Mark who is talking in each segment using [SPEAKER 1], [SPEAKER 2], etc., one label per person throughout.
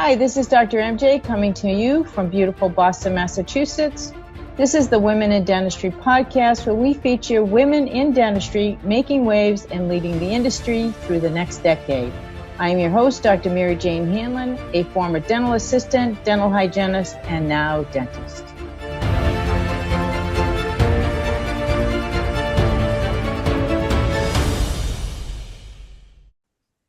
[SPEAKER 1] Hi, this is Dr. MJ coming to you from beautiful Boston, Massachusetts. This is the Women in Dentistry podcast, where we feature women in dentistry making waves and leading the industry through the next decade. I am your host, Dr. Mary Jane Hanlon, a former dental assistant, dental hygienist, and now dentist.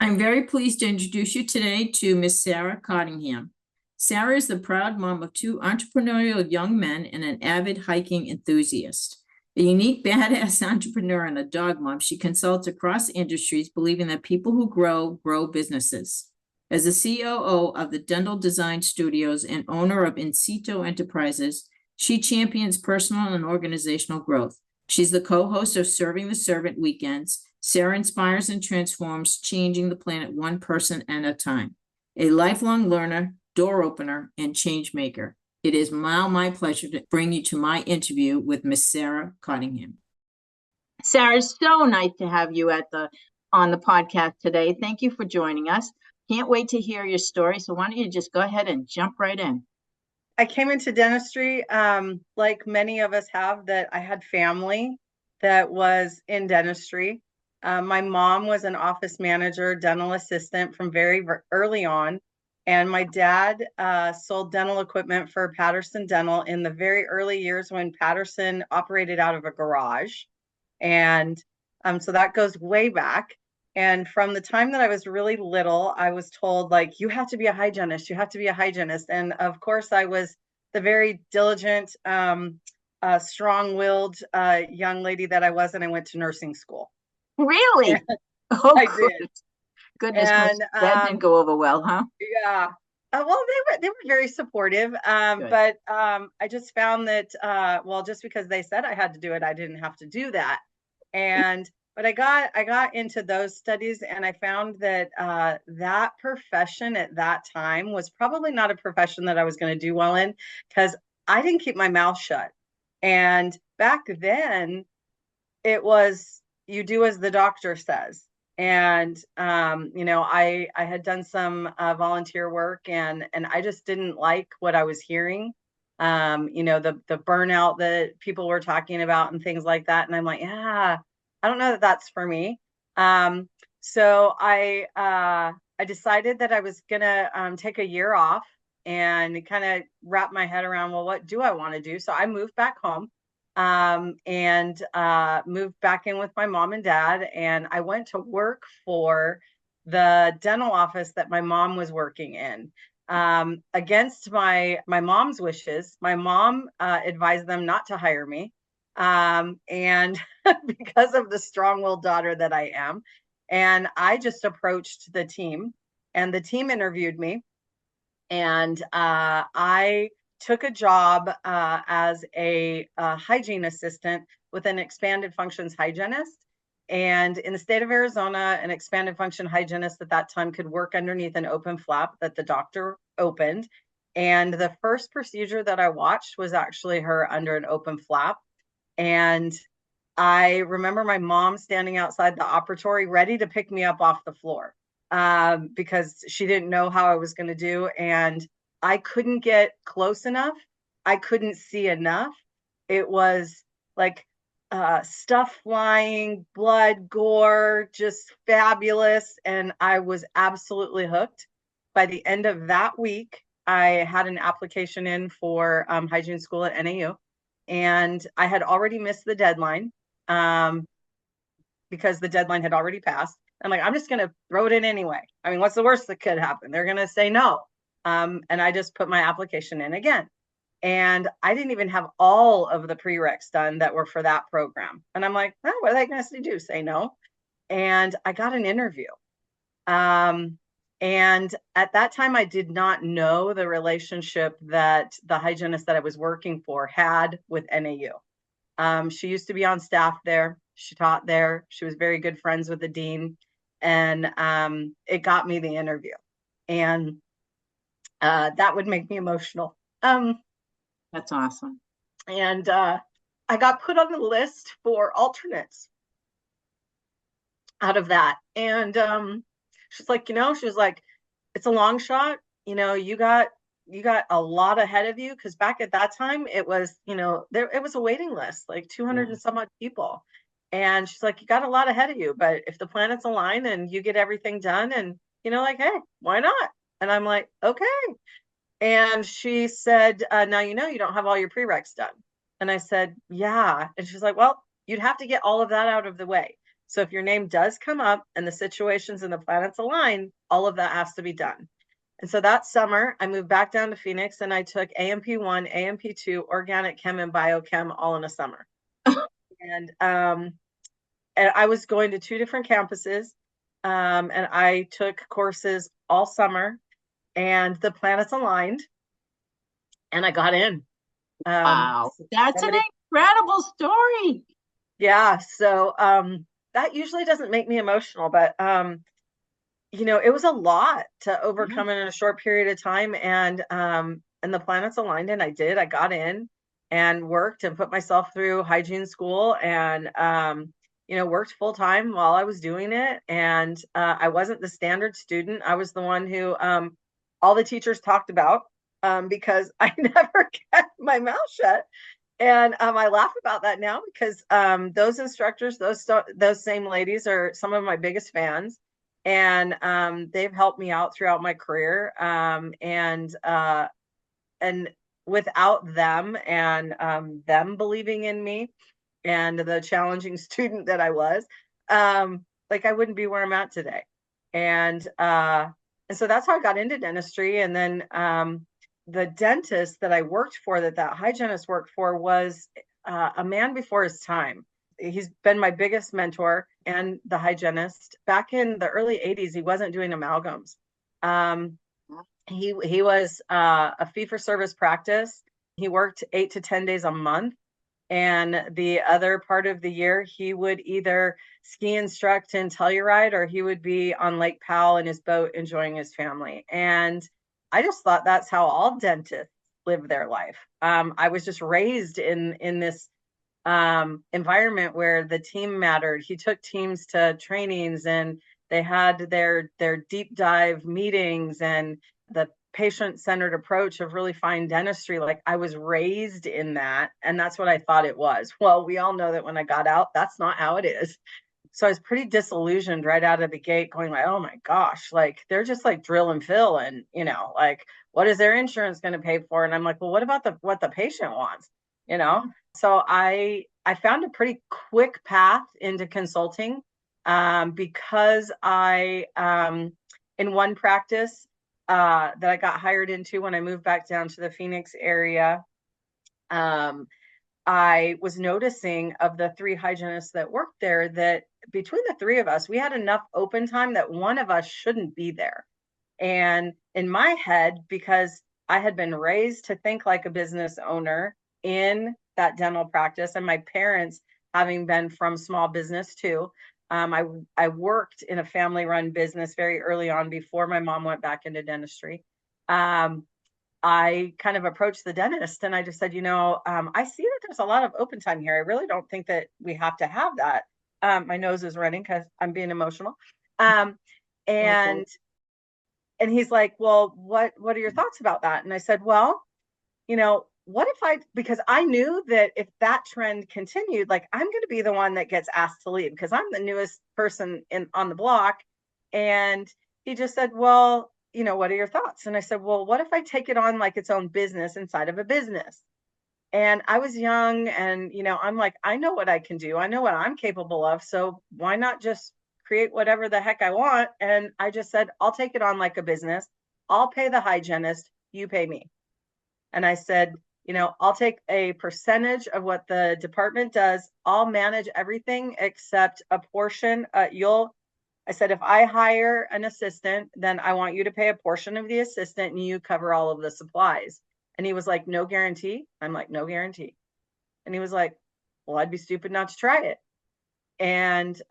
[SPEAKER 1] I'm very pleased to introduce you today to Miss Sarah Cottingham. Sarah is the proud mom of two entrepreneurial young men and an avid hiking enthusiast. A unique badass entrepreneur and a dog mom, she consults across industries, believing that people who grow businesses. As the COO of the Dental Design Studios and owner of Incito Enterprises, she champions personal and organizational growth. She's the co-host of Serving the Servant Weekends. Sarah inspires and transforms, changing the planet one person at a time. A lifelong learner, door opener, and change maker. It is now my pleasure to bring you to my interview with Miss Sarah Cottingham. Sarah, it's so nice to have you on the podcast today. Thank you for joining us. Can't wait to hear your story. So why don't you just go ahead and jump right in?
[SPEAKER 2] I came into dentistry, like many of us have, that I had family that was in dentistry. My mom was an office manager, dental assistant from very early on. And my dad sold dental equipment for Patterson Dental in the very early years when Patterson operated out of a garage. And so that goes way back. And from the time that I was really little, I was told, like, you have to be a hygienist. You have to be a hygienist. And of course, I was the very diligent, strong-willed young lady that I was, and I went to nursing school.
[SPEAKER 1] Really?
[SPEAKER 2] Oh, I did.
[SPEAKER 1] Goodness, and, that didn't go over well, huh?
[SPEAKER 2] Yeah. Well, they were very supportive, but I just found that just because they said I had to do it, I didn't have to do that. But I got into those studies, and I found that that profession at that time was probably not a profession that I was going to do well in, because I didn't keep my mouth shut. And back then, it was, you do as the doctor says. And, I had done some volunteer work, and I just didn't like what I was hearing, the burnout that people were talking about and things like that. And I'm like, yeah, I don't know that that's for me. So I decided that I was going to take a year off and kind of wrap my head around, well, what do I want to do? So I moved back home. And moved back in with my mom and dad, and I went to work for the dental office that my mom was working in. Against my mom's wishes, my mom advised them not to hire me, and because of the strong-willed daughter that I am. And I just approached the team, and the team interviewed me, and I took a job as a hygiene assistant with an expanded functions hygienist. And in the state of Arizona, an expanded function hygienist at that time could work underneath an open flap that the doctor opened. And the first procedure that I watched was actually her under an open flap. And I remember my mom standing outside the operatory ready to pick me up off the floor because she didn't know how I was going to do. And I couldn't get close enough. I couldn't see enough. It was like stuff flying, blood, gore, just fabulous. And I was absolutely hooked. By the end of that week, I had an application in for hygiene school at NAU. And I had already missed the deadline because the deadline had already passed. I'm like, I'm just going to throw it in anyway. I mean, what's the worst that could happen? They're going to say no. And I just put my application in again. And I didn't even have all of the prereqs done that were for that program. And I'm like, oh, what are they going to do? Say no? And I got an interview. And at that time, I did not know the relationship that the hygienist that I was working for had with NAU. She used to be on staff there. She taught there. She was very good friends with the dean. And it got me the interview. And that would make me emotional.
[SPEAKER 1] That's awesome.
[SPEAKER 2] And I got put on the list for alternates out of that. And she's like, she was like, it's a long shot. you got a lot ahead of you. Cause back at that time it was, it was a waiting list, like 200 and some odd people. And she's like, you got a lot ahead of you, but if the planets align and you get everything done and, like, hey, why not? And I'm like, okay. And she said, now, you don't have all your prereqs done. And I said, yeah. And she's like, well, you'd have to get all of that out of the way. So if your name does come up and the situations and the planets align, all of that has to be done. And so that summer, I moved back down to Phoenix and I took AMP1, AMP2, organic chem, and biochem all in a summer. And I was going to 2 different campuses, and I took courses all summer, and the planets aligned, and I got in.
[SPEAKER 1] Wow, that's an incredible story.
[SPEAKER 2] Yeah, so that usually doesn't make me emotional, but it was a lot to overcome in a short period of time, and the planets aligned, and I got in and worked and put myself through hygiene school, and worked full time while I was doing it. And I wasn't the standard student. I was the one who all the teachers talked about because I never kept my mouth shut. And I laugh about that now because those instructors, those same ladies are some of my biggest fans. And they've helped me out throughout my career. And without them and them believing in me and the challenging student that I was, like I wouldn't be where I'm at today. And so that's how I got into dentistry. And then the dentist that I worked for, that hygienist worked for, was a man before his time. He's been my biggest mentor and the hygienist. Back in the early 80s, he wasn't doing amalgams. He was a fee-for-service practice. He worked 8 to 10 days a month. And the other part of the year, he would either ski instruct in Telluride or he would be on Lake Powell in his boat enjoying his family. And I just thought that's how all dentists live their life. I was just raised in this environment where the team mattered. He took teams to trainings and they had their deep dive meetings and the patient-centered approach of really fine dentistry. Like I was raised in that, and that's what I thought it was. Well, we all know that when I got out, that's not how it is. So I was pretty disillusioned right out of the gate, going like, oh my gosh, like they're just like drill and fill, and like what is their insurance going to pay for? And I'm like, well, what about what the patient wants? So I found a pretty quick path into consulting because I in one practice that I got hired into when I moved back down to the Phoenix area, I was noticing of the 3 hygienists that worked there that between the 3 of us, we had enough open time that one of us shouldn't be there. And in my head, because I had been raised to think like a business owner in that dental practice, and my parents having been from small business too, I worked in a family-run business very early on before my mom went back into dentistry. I kind of approached the dentist and I just said, I see that there's a lot of open time here. I really don't think that we have to have that. My nose is running because I'm being emotional. And he's like, well, what are your thoughts about that? And I said, well, what if because I knew that if that trend continued, like I'm going to be the one that gets asked to leave because I'm the newest person on the block. And he just said, well, what are your thoughts? And I said, well, what if I take it on like its own business inside of a business? And I was young and, I'm like, I know what I can do. I know what I'm capable of. So why not just create whatever the heck I want? And I just said, I'll take it on like a business. I'll pay the hygienist. You pay me. And I said, I'll take a percentage of what the department does. I'll manage everything except a portion. I said, if I hire an assistant, then I want you to pay a portion of the assistant and you cover all of the supplies. And he was like, no guarantee. I'm like, no guarantee. And he was like, well, I'd be stupid not to try it. And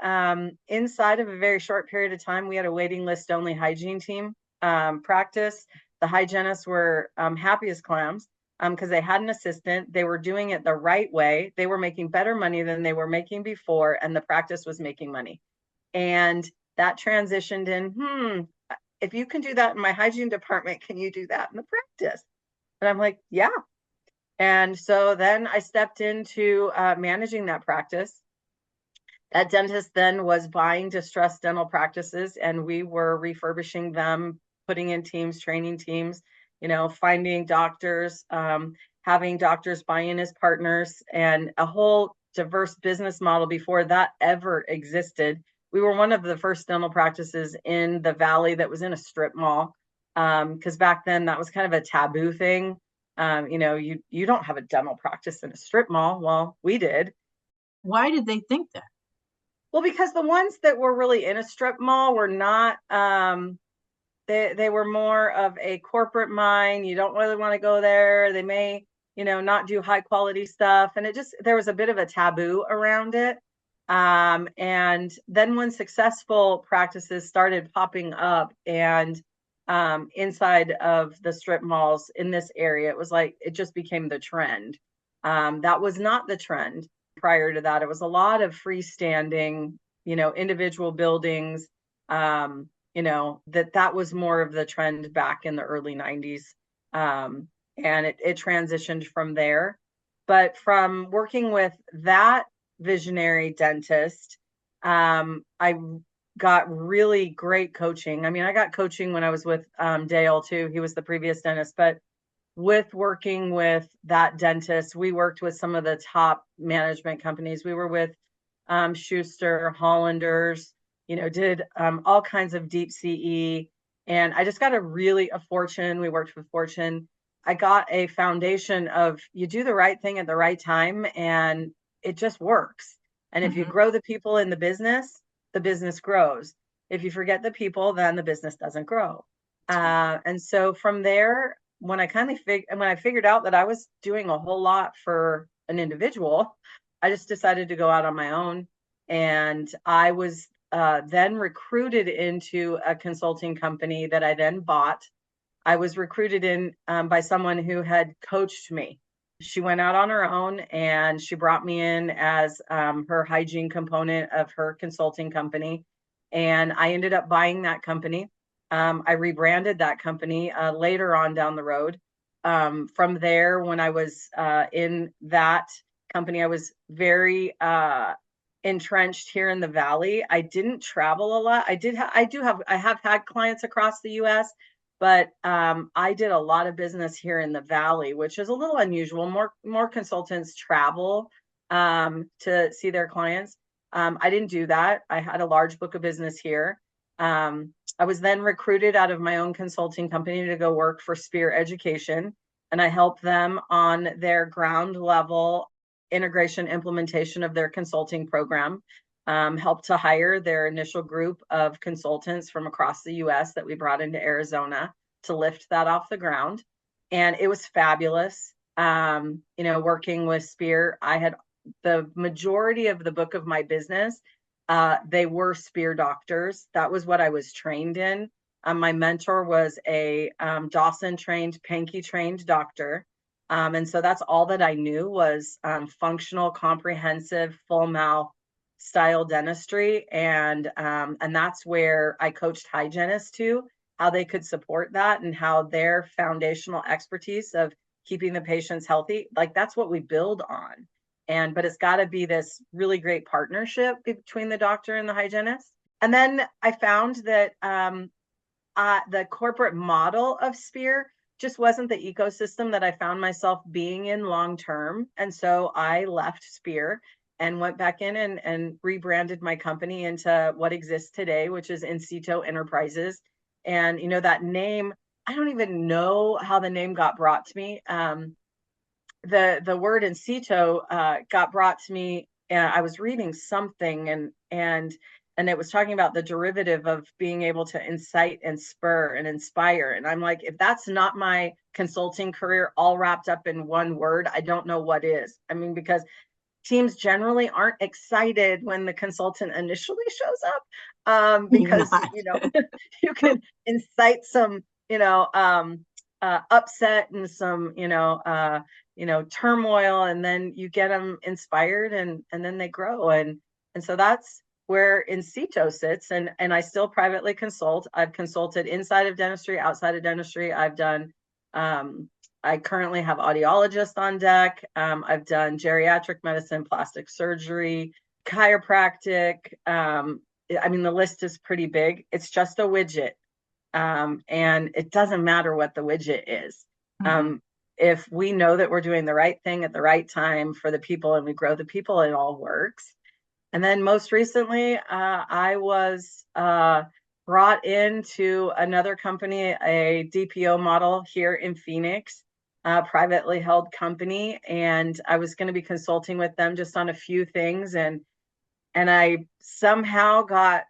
[SPEAKER 2] inside of a very short period of time, we had a waiting list only hygiene team practice. The hygienists were happy as clams because they had an assistant. They were doing it the right way. They were making better money than they were making before, and the practice was making money. And that transitioned in, if you can do that in my hygiene department, can you do that in the practice? And I'm like, yeah. And so then I stepped into managing that practice. That dentist then was buying distressed dental practices, and we were refurbishing them, putting in teams, training teams, finding doctors, having doctors buy in as partners, and a whole diverse business model before that ever existed. We were one of the first dental practices in the Valley that was in a strip mall, because back then that was kind of a taboo thing. You don't have a dental practice in a strip mall. Well, we did.
[SPEAKER 1] Why did they think that?
[SPEAKER 2] Well, because the ones that were really in a strip mall were not, they were more of a corporate mind. You don't really want to go there. They may, not do high quality stuff. And there was a bit of a taboo around it. And then when successful practices started popping up and inside of the strip malls in this area, it was like, it just became the trend. That was not the trend. Prior to that, it was a lot of freestanding, individual buildings, that was more of the trend back in the early 90s. And it transitioned from there. But from working with that visionary dentist, I got really great coaching. I mean, I got coaching when I was with Dale too. He was the previous dentist, but with working with that dentist, we worked with some of the top management companies. We were with Schuster, Hollanders, did all kinds of deep CE. And I just got a Fortune. We worked with Fortune. I got a foundation of you do the right thing at the right time and it just works. And if you grow the people in the business grows. If you forget the people, then the business doesn't grow. And so from there, when I figured out that I was doing a whole lot for an individual, I just decided to go out on my own. And I was then recruited into a consulting company that I then bought. I was recruited in by someone who had coached me. She went out on her own and she brought me in as her hygiene component of her consulting company. And I ended up buying that company. I rebranded that company later on down the road. From there, when I was in that company, I was very entrenched here in the Valley. I didn't travel a lot. I have had clients across the U.S., but I did a lot of business here in the Valley, which is a little unusual. More consultants travel to see their clients. I didn't do that. I had a large book of business here. I was then recruited out of my own consulting company to go work for Spear Education, and I helped them on their ground level integration implementation of their consulting program, helped to hire their initial group of consultants from across the US that we brought into Arizona to lift that off the ground. And it was fabulous. Working with Spear, I had the majority of the book of my business. They were Spear doctors. That was what I was trained in. My mentor was a Dawson trained, Pankey trained doctor. And so that's all that I knew was functional, comprehensive, full mouth style dentistry. And that's where I coached hygienists too, how they could support that and how their foundational expertise of keeping the patients healthy, like that's what we build on. But it's got to be this really great partnership between the doctor and the hygienist. And then I found that the corporate model of Spear just wasn't the ecosystem that I found myself being in long term. And so I left Spear and went back in and rebranded my company into what exists today, which is Incito Enterprises. And, that name, I don't even know how the name got brought to me. The word Incito got brought to me. I was reading something and it was talking about the derivative of being able to incite and spur and inspire. And I'm like, if that's not my consulting career all wrapped up in one word, I don't know what is. I mean, because teams generally aren't excited when the consultant initially shows up because, you can incite some, upset and some, turmoil, and then you get them inspired and then they grow. And so that's where Incito sits, and I still privately consult. I've consulted inside of dentistry, outside of dentistry. I've done, I currently have audiologists on deck. I've done geriatric medicine, plastic surgery, chiropractic. I mean, the list is pretty big. It's just a widget. And it doesn't matter what the widget is. If we know that we're doing the right thing at the right time for the people and we grow the people, it all works. And then most recently, I was brought into another company, a DPO model here in Phoenix, a privately held company. And I was going to be consulting with them just on a few things. And I somehow got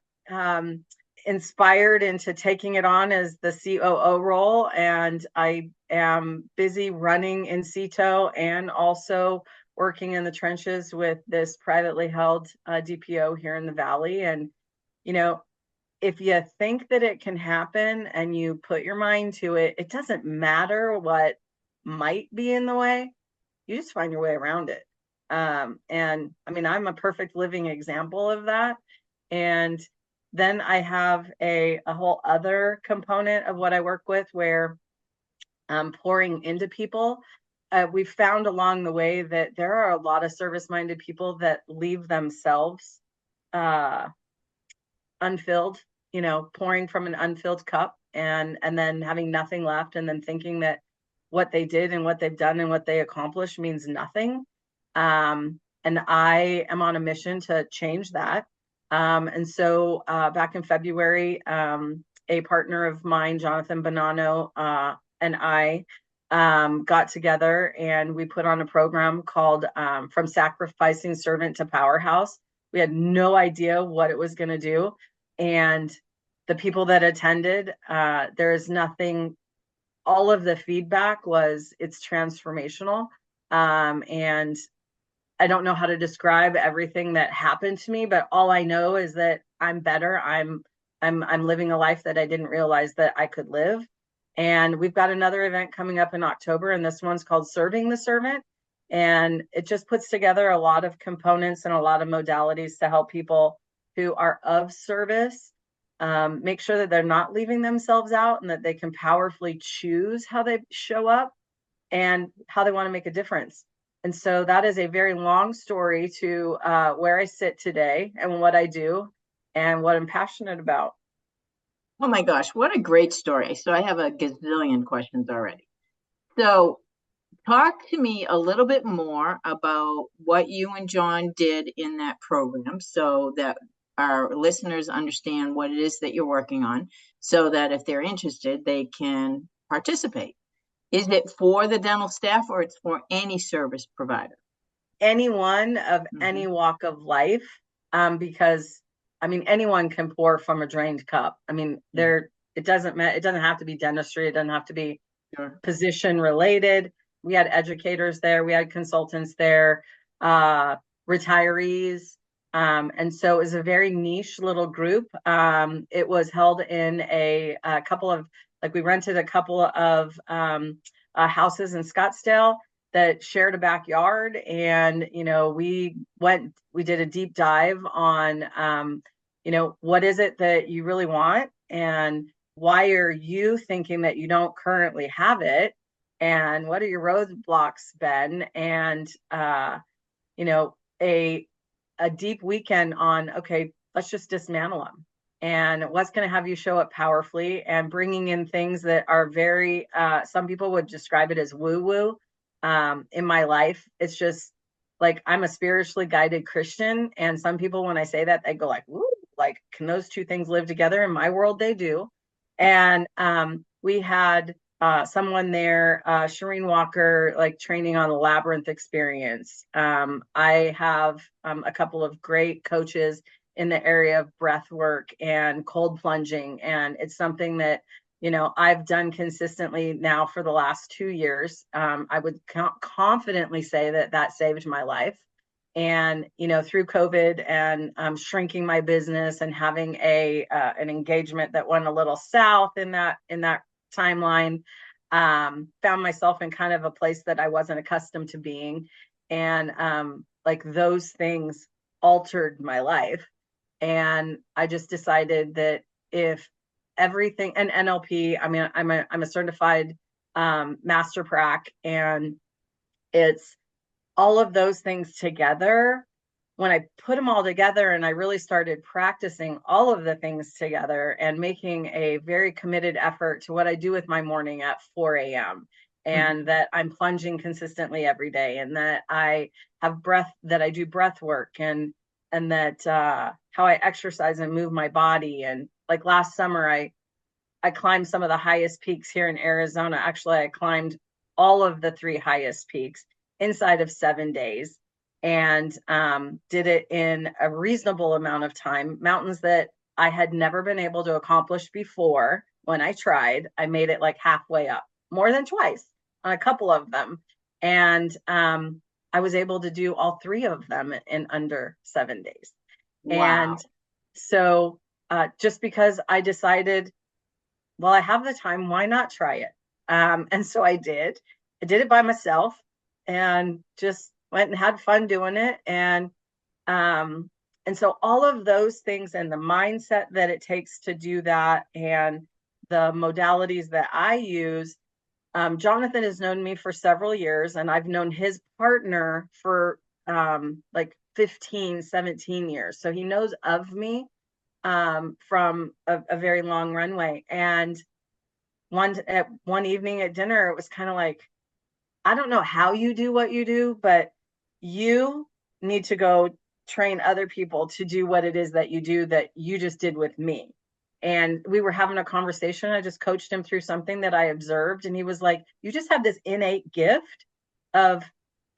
[SPEAKER 2] inspired into taking it on as the COO role. And I am busy running Incito and also working in the trenches with this privately held DPO here in the Valley. And, you know, if you think that it can happen and you put your mind to it, it doesn't matter what might be in the way. You just find your way around it. And I mean, I'm a perfect living example of that. And then I have a whole other component of what I work with where I'm pouring into people. We've found along the way that there are a lot of service-minded people that leave themselves unfilled, you know, pouring from an unfilled cup and then having nothing left, and then thinking that what they did and what they've done and what they accomplished means nothing. And I am on a mission to change that. And so back in February, a partner of mine, Jonathan Bonanno, and I got together and we put on a program called From Sacrificing Servant to Powerhouse. We had no idea what it was going to do. And the people that attended, there is nothing, all of the feedback was it's transformational. And I don't know how to describe everything that happened to me, but all I know is that I'm better. I'm living a life that I didn't realize that I could live. And we've got another event coming up in October, and this one's called Serving the Servant. And it just puts together a lot of components and a lot of modalities to help people who are of service make sure that they're not leaving themselves out and that they can powerfully choose how they show up and how they want to make a difference. And so that is a very long story to where I sit today and what I do and what I'm passionate about.
[SPEAKER 3] Oh my gosh, what a great story. So I have a gazillion questions already. So talk to me a little bit more about what you and John did in that program so that our listeners understand what it is that you're working on, so that if they're interested, they can participate. Is it for the dental staff or it's for any service provider?
[SPEAKER 2] Anyone of any walk of life, because I mean, anyone can pour from a drained cup. I mean, it doesn't matter. It doesn't have to be dentistry. It doesn't have to be position related. We had educators there. We had consultants there, retirees. And so it was a very niche little group. It was held in a couple of, like, we rented a couple of houses in Scottsdale that shared a backyard. And, you know, we did a deep dive on, you know, what is it that you really want? And why are you thinking that you don't currently have it? And what are your roadblocks been? And, you know, a deep weekend on, okay, let's just dismantle them. And what's going to have you show up powerfully, and bringing in things that are very, some people would describe it as woo-woo. In my life, it's just like, I'm a spiritually guided Christian. And some people, when I say that, they go like, woo, like, can those two things live together? In my world, they do. And we had someone there, Shireen Walker, like training on the Labyrinth experience. I have a couple of great coaches in the area of breath work and cold plunging. And it's something that, you know, I've done consistently now for the last 2 years. I would confidently say that that saved my life. And, you know, through COVID and shrinking my business and having an engagement that went a little south in that timeline, found myself in kind of a place that I wasn't accustomed to being. And like, those things altered my life. And I just decided that if everything, and NLP, I mean, I'm a certified master prac, and it's all of those things together. When I put them all together and I really started practicing all of the things together and making a very committed effort to what I do with my morning at 4 a.m. and that I'm plunging consistently every day, and that I have that I do breath work, and that how I exercise and move my body. And like last summer, I climbed some of the highest peaks here in Arizona. Actually, I climbed all of the 3 highest peaks inside of 7 days, and did it in a reasonable amount of time. Mountains that I had never been able to accomplish before. When I tried, I made it like halfway up, more than twice on a couple of them. And I was able to do all 3 of them in under 7 days.
[SPEAKER 3] Wow.
[SPEAKER 2] And so just because I decided, well, I have the time, why not try it? And so I did it by myself, and just went and had fun doing it. And so all of those things, and the mindset that it takes to do that, and the modalities that I use. Jonathan has known me for several years, and I've known his partner for like 15, 17 years. So he knows of me from a very long runway. And one evening at dinner, it was kind of like, I don't know how you do what you do, but you need to go train other people to do what it is that you do that you just did with me. And we were having a conversation. I just coached him through something that I observed. And he was like, you just have this innate gift of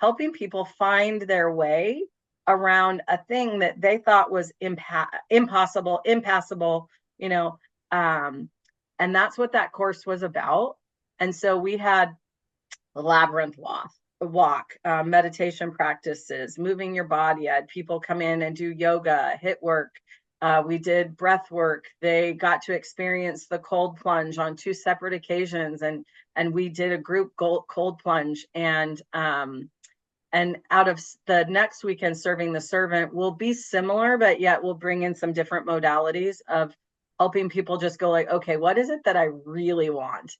[SPEAKER 2] helping people find their way around a thing that they thought was impossible, impassable, and that's what that course was about. And so we had the labyrinth walk, meditation practices, moving your body. I had people come in and do yoga, HIIT work. We did breath work. They got to experience the cold plunge on 2 separate occasions, and we did a group cold plunge. And out of the next weekend, serving the servant will be similar, but yet we'll bring in some different modalities of helping people just go like, okay, what is it that I really want?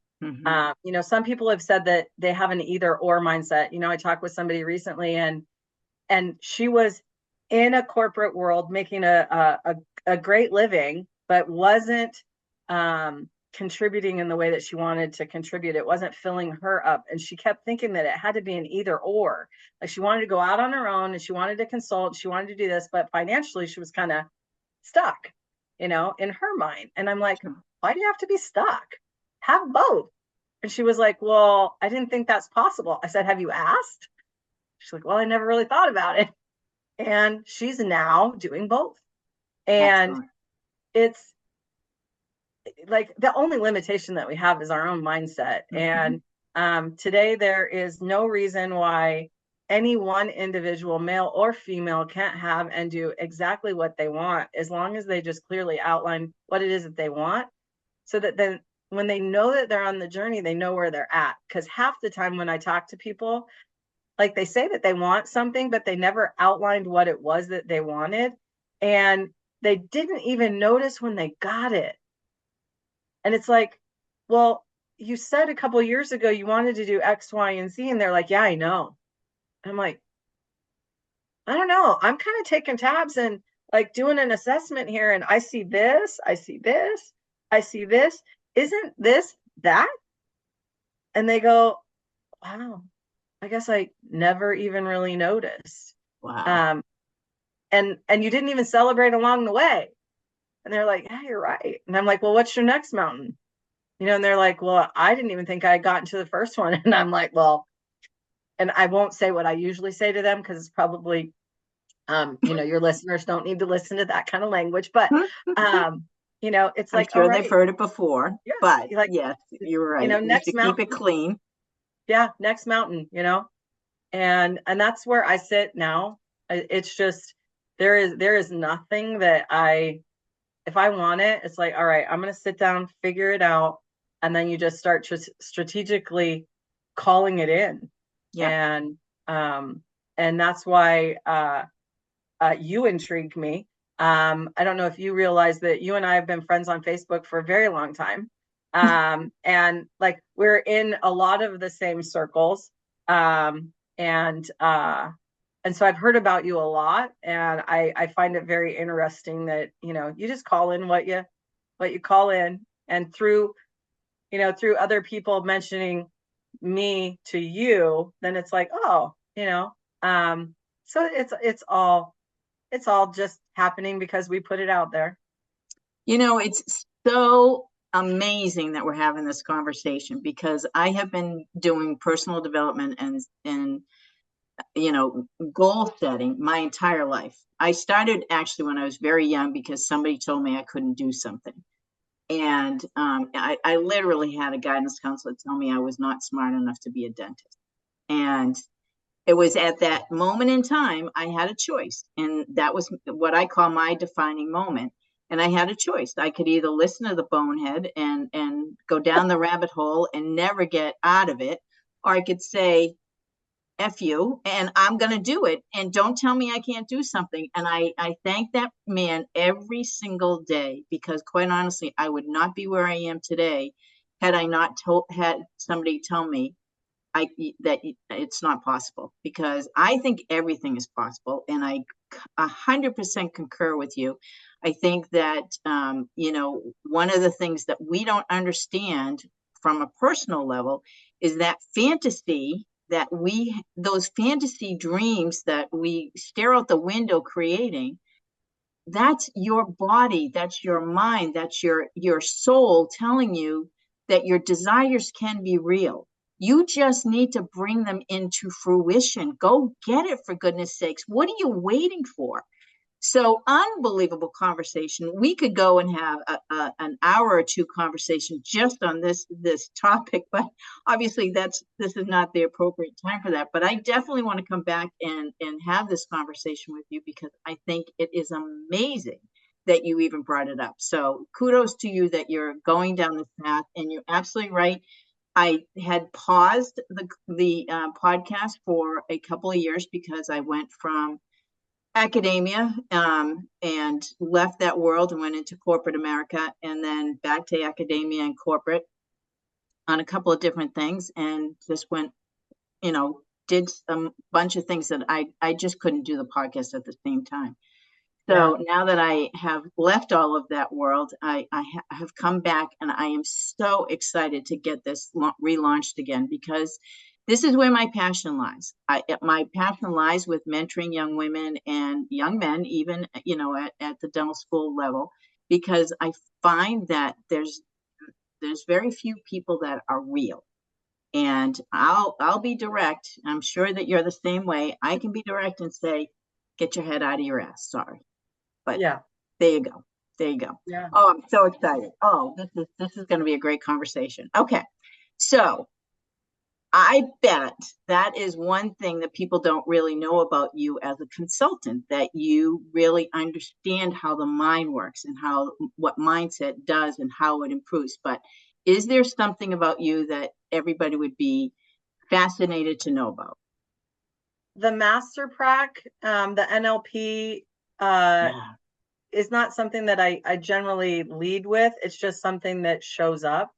[SPEAKER 2] Some people have said that they have an either or mindset. I talked with somebody recently, and she was in a corporate world making a great living, but wasn't contributing in the way that she wanted to contribute. It wasn't filling her up. And she kept thinking that it had to be an either or. Like, she wanted to go out on her own, and she wanted to consult, she wanted to do this, but financially she was kind of stuck, in her mind. And I'm like, why do you have to be stuck? Have both. And she was like, well, I didn't think that's possible. I said, have you asked? She's like, well, I never really thought about it. And she's now doing both. And excellent. It's like the only limitation that we have is our own mindset. And today there is no reason why any one individual, male or female, can't have and do exactly what they want, as long as they just clearly outline what it is that they want, so that then when they know that they're on the journey, they know where they're at. Because half the time when I talk to people, like, they say that they want something, but they never outlined what it was that they wanted. And they didn't even notice when they got it. And it's like, well, you said a couple of years ago you wanted to do X, Y, and Z. And they're like, yeah, I know. I'm like, I don't know. I'm kind of taking tabs and like doing an assessment here. And I see this, I see this, I see this. Isn't this that? And they go, wow, I guess I never even really noticed.
[SPEAKER 3] Wow.
[SPEAKER 2] And you didn't even celebrate along the way. And they're like, yeah, you're right. And I'm like, well, what's your next mountain? And they're like, well, I didn't even think I had gotten to the first one. And I'm like, well, and I won't say what I usually say to them, because it's probably, your listeners don't need to listen to that kind of language. But, it's like,
[SPEAKER 3] I'm sure they've heard it before, yeah, but like, yes, you're right.
[SPEAKER 2] Next mountain,
[SPEAKER 3] keep it clean.
[SPEAKER 2] Yeah. Next mountain, and that's where I sit now. It's just, there is nothing that if I want it, it's like, all right, I'm going to sit down, figure it out. And then you just start strategically calling it in. Yeah. And that's why you intrigued me. I don't know if you realize that you and I have been friends on Facebook for a very long time. And like we're in a lot of the same circles. And so I've heard about you a lot, and I find it very interesting that, you know, you just call in what you call in, and through, you know, through other people mentioning me to you, then it's like, oh, you know, so it's all just happening because we put it out there.
[SPEAKER 3] You know, it's so amazing that we're having this conversation, because I have been doing personal development and you know, goal setting my entire life. I started actually when I was very young because somebody told me I couldn't do something. And I literally had a guidance counselor tell me I was not smart enough to be a dentist. And it was at that moment in time I had a choice. And that was what I call my defining moment. And I had a choice. I could either listen to the bonehead and go down the rabbit hole and never get out of it, or I could say, F you, and I'm going to do it. And don't tell me I can't do something. And I thank that man every single day, because quite honestly, I would not be where I am today had I not had somebody tell me that it's not possible, because I think everything is possible. And I 100% concur with you. I think that, you know, one of the things that we don't understand from a personal level is that fantasy that those fantasy dreams that we stare out the window creating, that's your body, that's your mind, that's your soul telling you that your desires can be real. You just need to bring them into fruition. Go get it, for goodness sakes. What are you waiting for? So unbelievable conversation. We could go and have an hour or two conversation just on this topic, but obviously this is not the appropriate time for that. But I definitely want to come back and have this conversation with you, because I think it is amazing that you even brought it up. So kudos to you that you're going down this path, and you're absolutely right. I had paused the podcast for a couple of years because I went from academia and left that world and went into corporate America, and then back to academia and corporate on a couple of different things, and just went, you know, did a bunch of things that I just couldn't do the podcast at the same time. So now that I have left all of that world, I have come back, and I am so excited to get this relaunched again, because this is where my passion lies. My passion lies with mentoring young women and young men, even, you know, at the dental school level, because I find that there's very few people that are real. And I'll be direct. I'm sure that you're the same way. I can be direct and say, get your head out of your ass. Sorry. But
[SPEAKER 2] Yeah.
[SPEAKER 3] There you go. There you go.
[SPEAKER 2] Yeah.
[SPEAKER 3] Oh, I'm so excited. Oh, this is going to be a great conversation. Okay. So I bet that is one thing that people don't really know about you as a consultant, that you really understand how the mind works and what mindset does and how it improves. But is there something about you that everybody would be fascinated to know about?
[SPEAKER 2] The master prac, the NLP, is not something that I generally lead with. It's just something that shows up.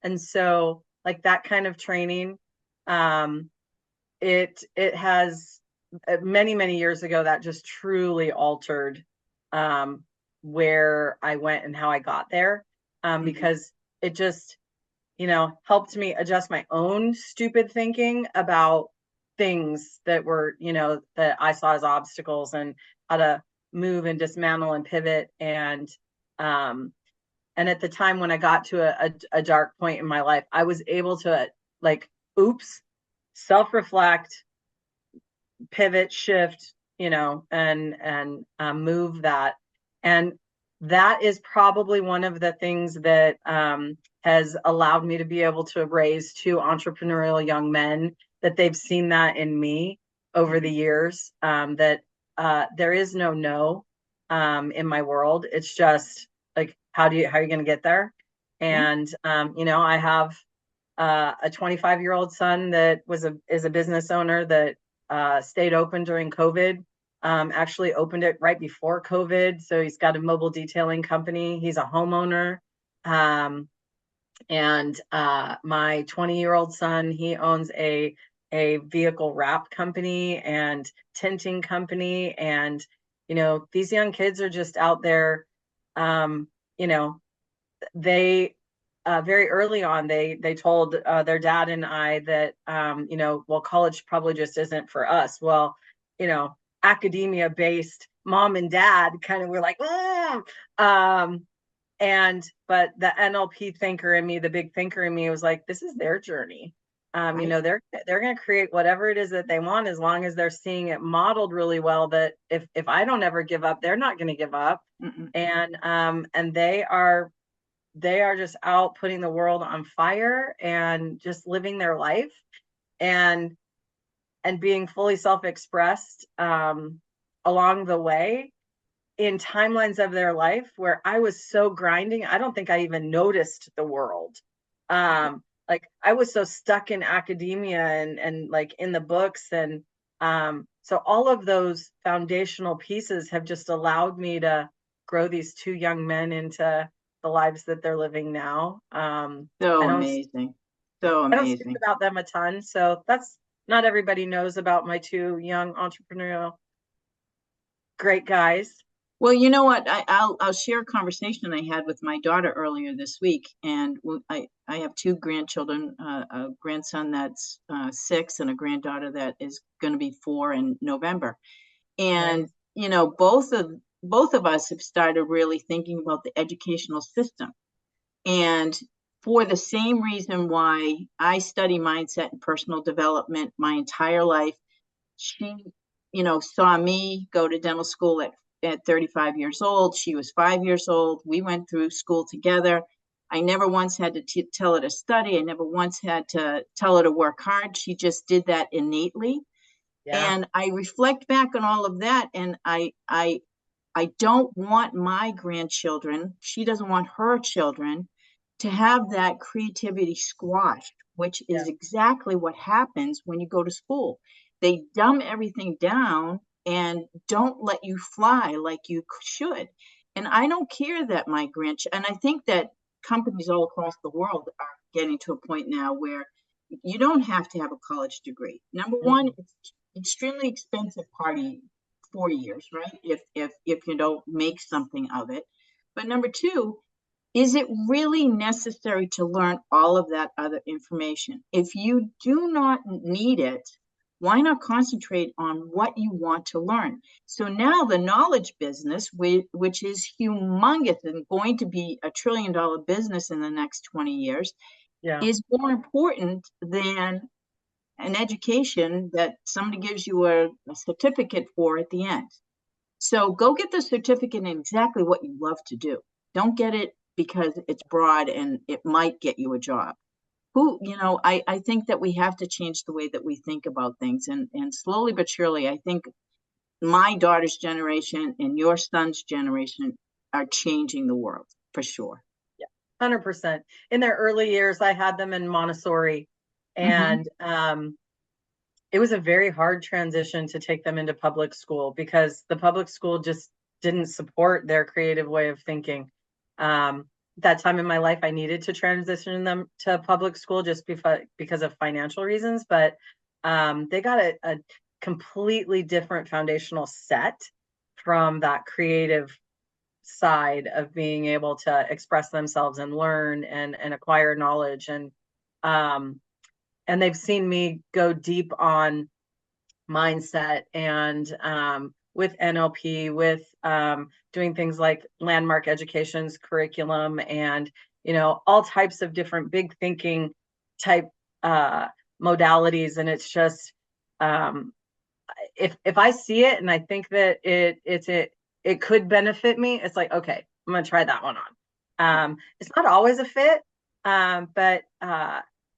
[SPEAKER 2] And so like that kind of training, it has many years ago that just truly altered where I went and how I got there, because it just, you know, helped me adjust my own stupid thinking about things that were, you know, that I saw as obstacles, and how to move and dismantle and pivot. And at the time when I got to a dark point in my life, I was able to like, oops, self-reflect, pivot, shift, you know, and move that. And that is probably one of the things that has allowed me to be able to raise two entrepreneurial young men, that they've seen that in me over the years, that there is no in my world. It's just like, how are you going to get there? And you know, I have a 25-year-old son that is a business owner that stayed open during COVID. actually opened it right before COVID. So he's got a mobile detailing company. He's a homeowner. And my 20-year-old son, he owns a vehicle wrap company and tinting company. And, you know, these young kids are just out there, you know, they very early on, they told their dad and I that, you know, well, college probably just isn't for us. Well, you know, academia based mom and dad kind of were like, but the NLP thinker in me, the big thinker in me was like, this is their journey. You know, they're going to create whatever it is that they want, as long as they're seeing it modeled really well, that if I don't ever give up, they're not going to give up. And they are just out putting the world on fire and just living their life and being fully self-expressed along the way in timelines of their life where I was so grinding. I don't think I even noticed the world. Like I was so stuck in academia and like in the books. And so all of those foundational pieces have just allowed me to grow these two young men into the lives that they're living now.
[SPEAKER 3] So amazing. So amazing.
[SPEAKER 2] I don't speak about them a ton. So that's not everybody knows about my two young entrepreneurial great guys.
[SPEAKER 3] Well, you know what? I'll share a conversation I had with my daughter earlier this week, and I have two grandchildren, a grandson that's 6 and a granddaughter that is going to be 4 in November. And you know, both of us have started really thinking about the educational system, and for the same reason why I study mindset and personal development my entire life. She, you know, saw me go to dental school at 35 years old. She was 5 years old. We went through school together. I never once had to tell her to study. I never once had to tell her to work hard. She just did that innately. And I reflect back on all of that, and I don't want my grandchildren, she doesn't want her children to have that creativity squashed, which is exactly what happens when you go to school. They dumb everything down and don't let you fly like you should. And I don't care that my grandchildren, and I think that companies all across the world are getting to a point now where you don't have to have a college degree. Number one, it's extremely expensive party 4 years, right? If you don't make something of it. But number two, is it really necessary to learn all of that other information? If you do not need it, why not concentrate on what you want to learn? So now the knowledge business, which is humongous and going to be $1 trillion business in the next 20 years, is more important than an education that somebody gives you a certificate for at the end. So go get the certificate in exactly what you love to do. Don't get it because it's broad and it might get you a job. I think that we have to change the way that we think about things, and slowly but surely, I think my daughter's generation and your son's generation are changing the world for sure.
[SPEAKER 2] 100%. In their early years, I had them in Montessori, and it was a very hard transition to take them into public school because the public school just didn't support their creative way of thinking. That time in my life, I needed to transition them to public school just because of financial reasons, but they got a completely different foundational set from that creative side of being able to express themselves and learn and acquire knowledge. And they've seen me go deep on mindset and with NLP, with doing things like landmark education's curriculum and, you know, all types of different big thinking type modalities. And it's just, if I see it and I think that it could benefit me, it's like, okay, I'm going to try that one on. It's not always a fit, but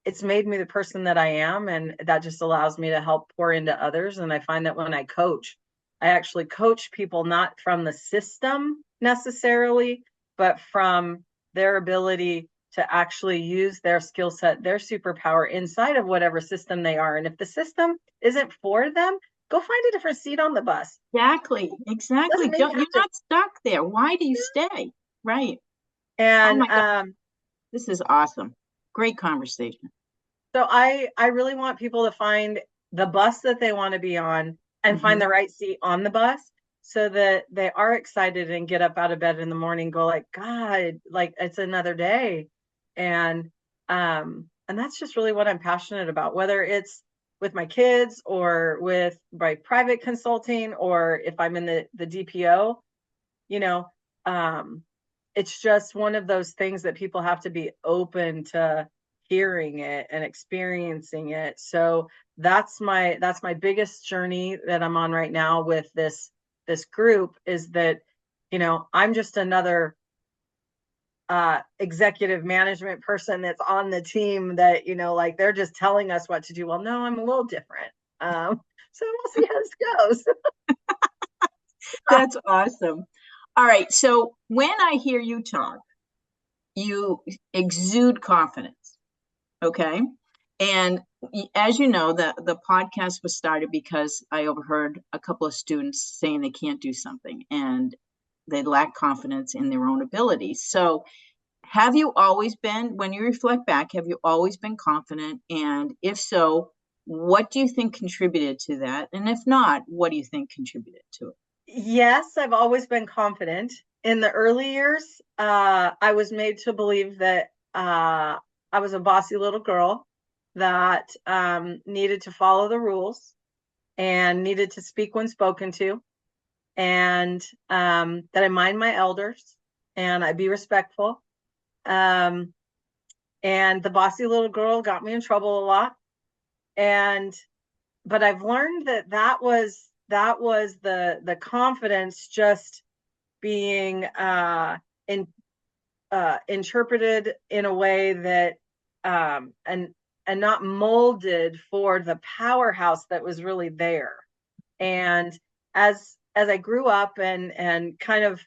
[SPEAKER 2] it's made me the person that I am. And that just allows me to help pour into others. And I find that when I coach, I actually coach people not from the system necessarily, but from their ability to actually use their skill set, their superpower inside of whatever system they are. And if the system isn't for them, go find a different seat on the bus.
[SPEAKER 3] Exactly.
[SPEAKER 2] Doesn't mean you
[SPEAKER 3] You're
[SPEAKER 2] have to.
[SPEAKER 3] not stuck there. Why do you stay? Right. Oh
[SPEAKER 2] And
[SPEAKER 3] my God, this is awesome. Great conversation.
[SPEAKER 2] so I really want people to find the bus that they want to be on and find the right seat on the bus so that they are excited and get up out of bed in the morning, go like, God, like it's another day. And that's just really what I'm passionate about, whether it's with my kids or with my private consulting, or if I'm in the DPO, you know, um, it's just one of those things that people have to be open to hearing it and experiencing it. So that's my biggest journey that I'm on right now with this group, is that, I'm just another executive management person that's on the team that, like they're just telling us what to do. Well, no, I'm a little different. So we'll see how this goes.
[SPEAKER 3] That's awesome. All right. So when I hear you talk, you exude confidence. Okay. And as you know, the podcast was started because I overheard a couple of students saying they can't do something and they lack confidence in their own abilities. So have you always been, when you reflect back, have you always been confident? And if so, what do you think contributed to that? And if not, what do you think contributed to it?
[SPEAKER 2] Yes, I've always been confident. In the early years, I was made to believe that I was a bossy little girl that needed to follow the rules and needed to speak when spoken to, and that I mind my elders and I be respectful. Um, and the bossy little girl got me in trouble a lot. But I've learned that was the confidence just being interpreted in a way that and not molded for the powerhouse that was really there. And as I grew up and kind of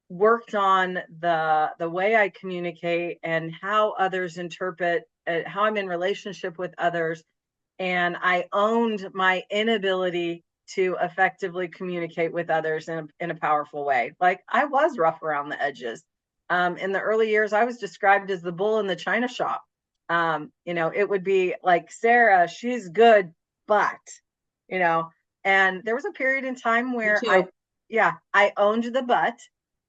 [SPEAKER 2] worked on the way I communicate and how others interpret, how I'm in relationship with others, and I owned my inability to effectively communicate with others in a powerful way. Like, I was rough around the edges. In the early years, I was described as the bull in the china shop. It would be like, Sarah, she's good, but, and there was a period in time where I owned the but,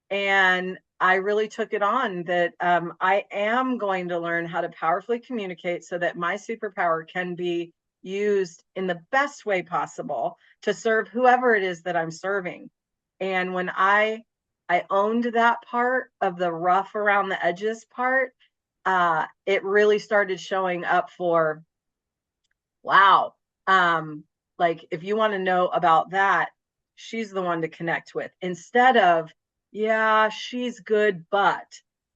[SPEAKER 2] and I really took it on that I am going to learn how to powerfully communicate so that my superpower can be used in the best way possible to serve whoever it is that I'm serving. And when I owned that part of the rough around the edges part, it really started showing up for, wow. Like, if you want to know about that, she's the one to connect with, instead of, yeah, she's good, but.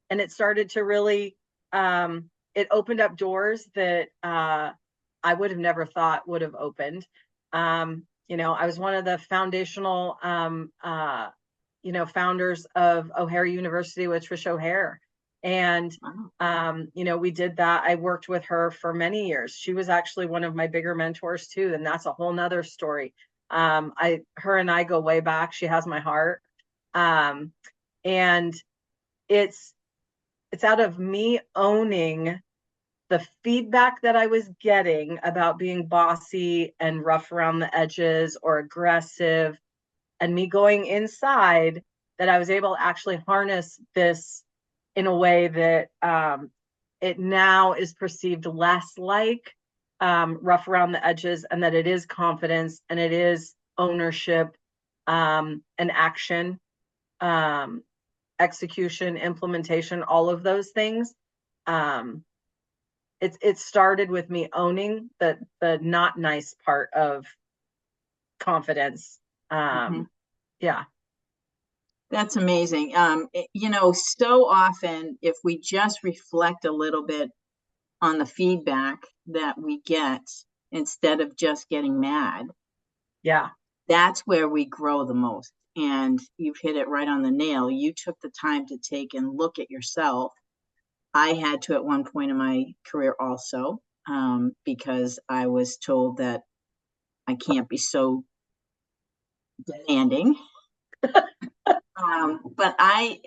[SPEAKER 2] And it started to really, it opened up doors that I would have never thought would have opened. I was one of the foundational, founders of O'Hare University with Trish O'Hare. And, we did that. I worked with her for many years. She was actually one of my bigger mentors too. And that's a whole nother story. Her and I go way back. She has my heart. And it's out of me owning the feedback that I was getting about being bossy and rough around the edges or aggressive, and me going inside, that I was able to actually harness this in a way that it now is perceived less like rough around the edges, and that it is confidence and it is ownership and action, execution, implementation, all of those things. It started with me owning the not nice part of confidence. Yeah.
[SPEAKER 3] That's amazing. So often, if we just reflect a little bit on the feedback that we get instead of just getting mad, that's where we grow the most. And you've hit it right on the nail. You took the time to take and look at yourself. I had to at one point in my career also, because I was told that I can't be so demanding. But I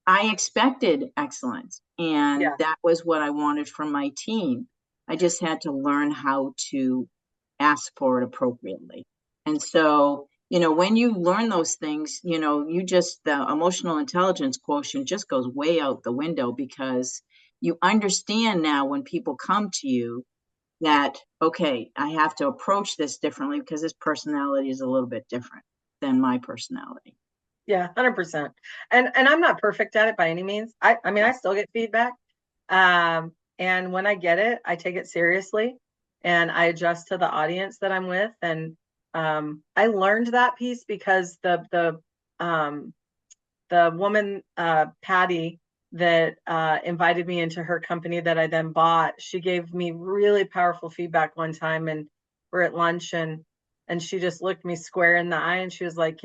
[SPEAKER 3] expected excellence, and
[SPEAKER 2] Yeah.
[SPEAKER 3] that was what I wanted from my team. I just had to learn how to ask for it appropriately. And so, when you learn those things, the emotional intelligence quotient just goes way out the window, because you understand now when people come to you that, okay, I have to approach this differently because this personality is a little bit different than my personality.
[SPEAKER 2] Yeah, 100%. And I'm not perfect at it by any means. I mean, I still get feedback. And when I get it, I take it seriously and I adjust to the audience that I'm with. And I learned that piece because the woman, Patty, that invited me into her company that I then bought, she gave me really powerful feedback one time, and we're at lunch, and she just looked me square in the eye and she was like,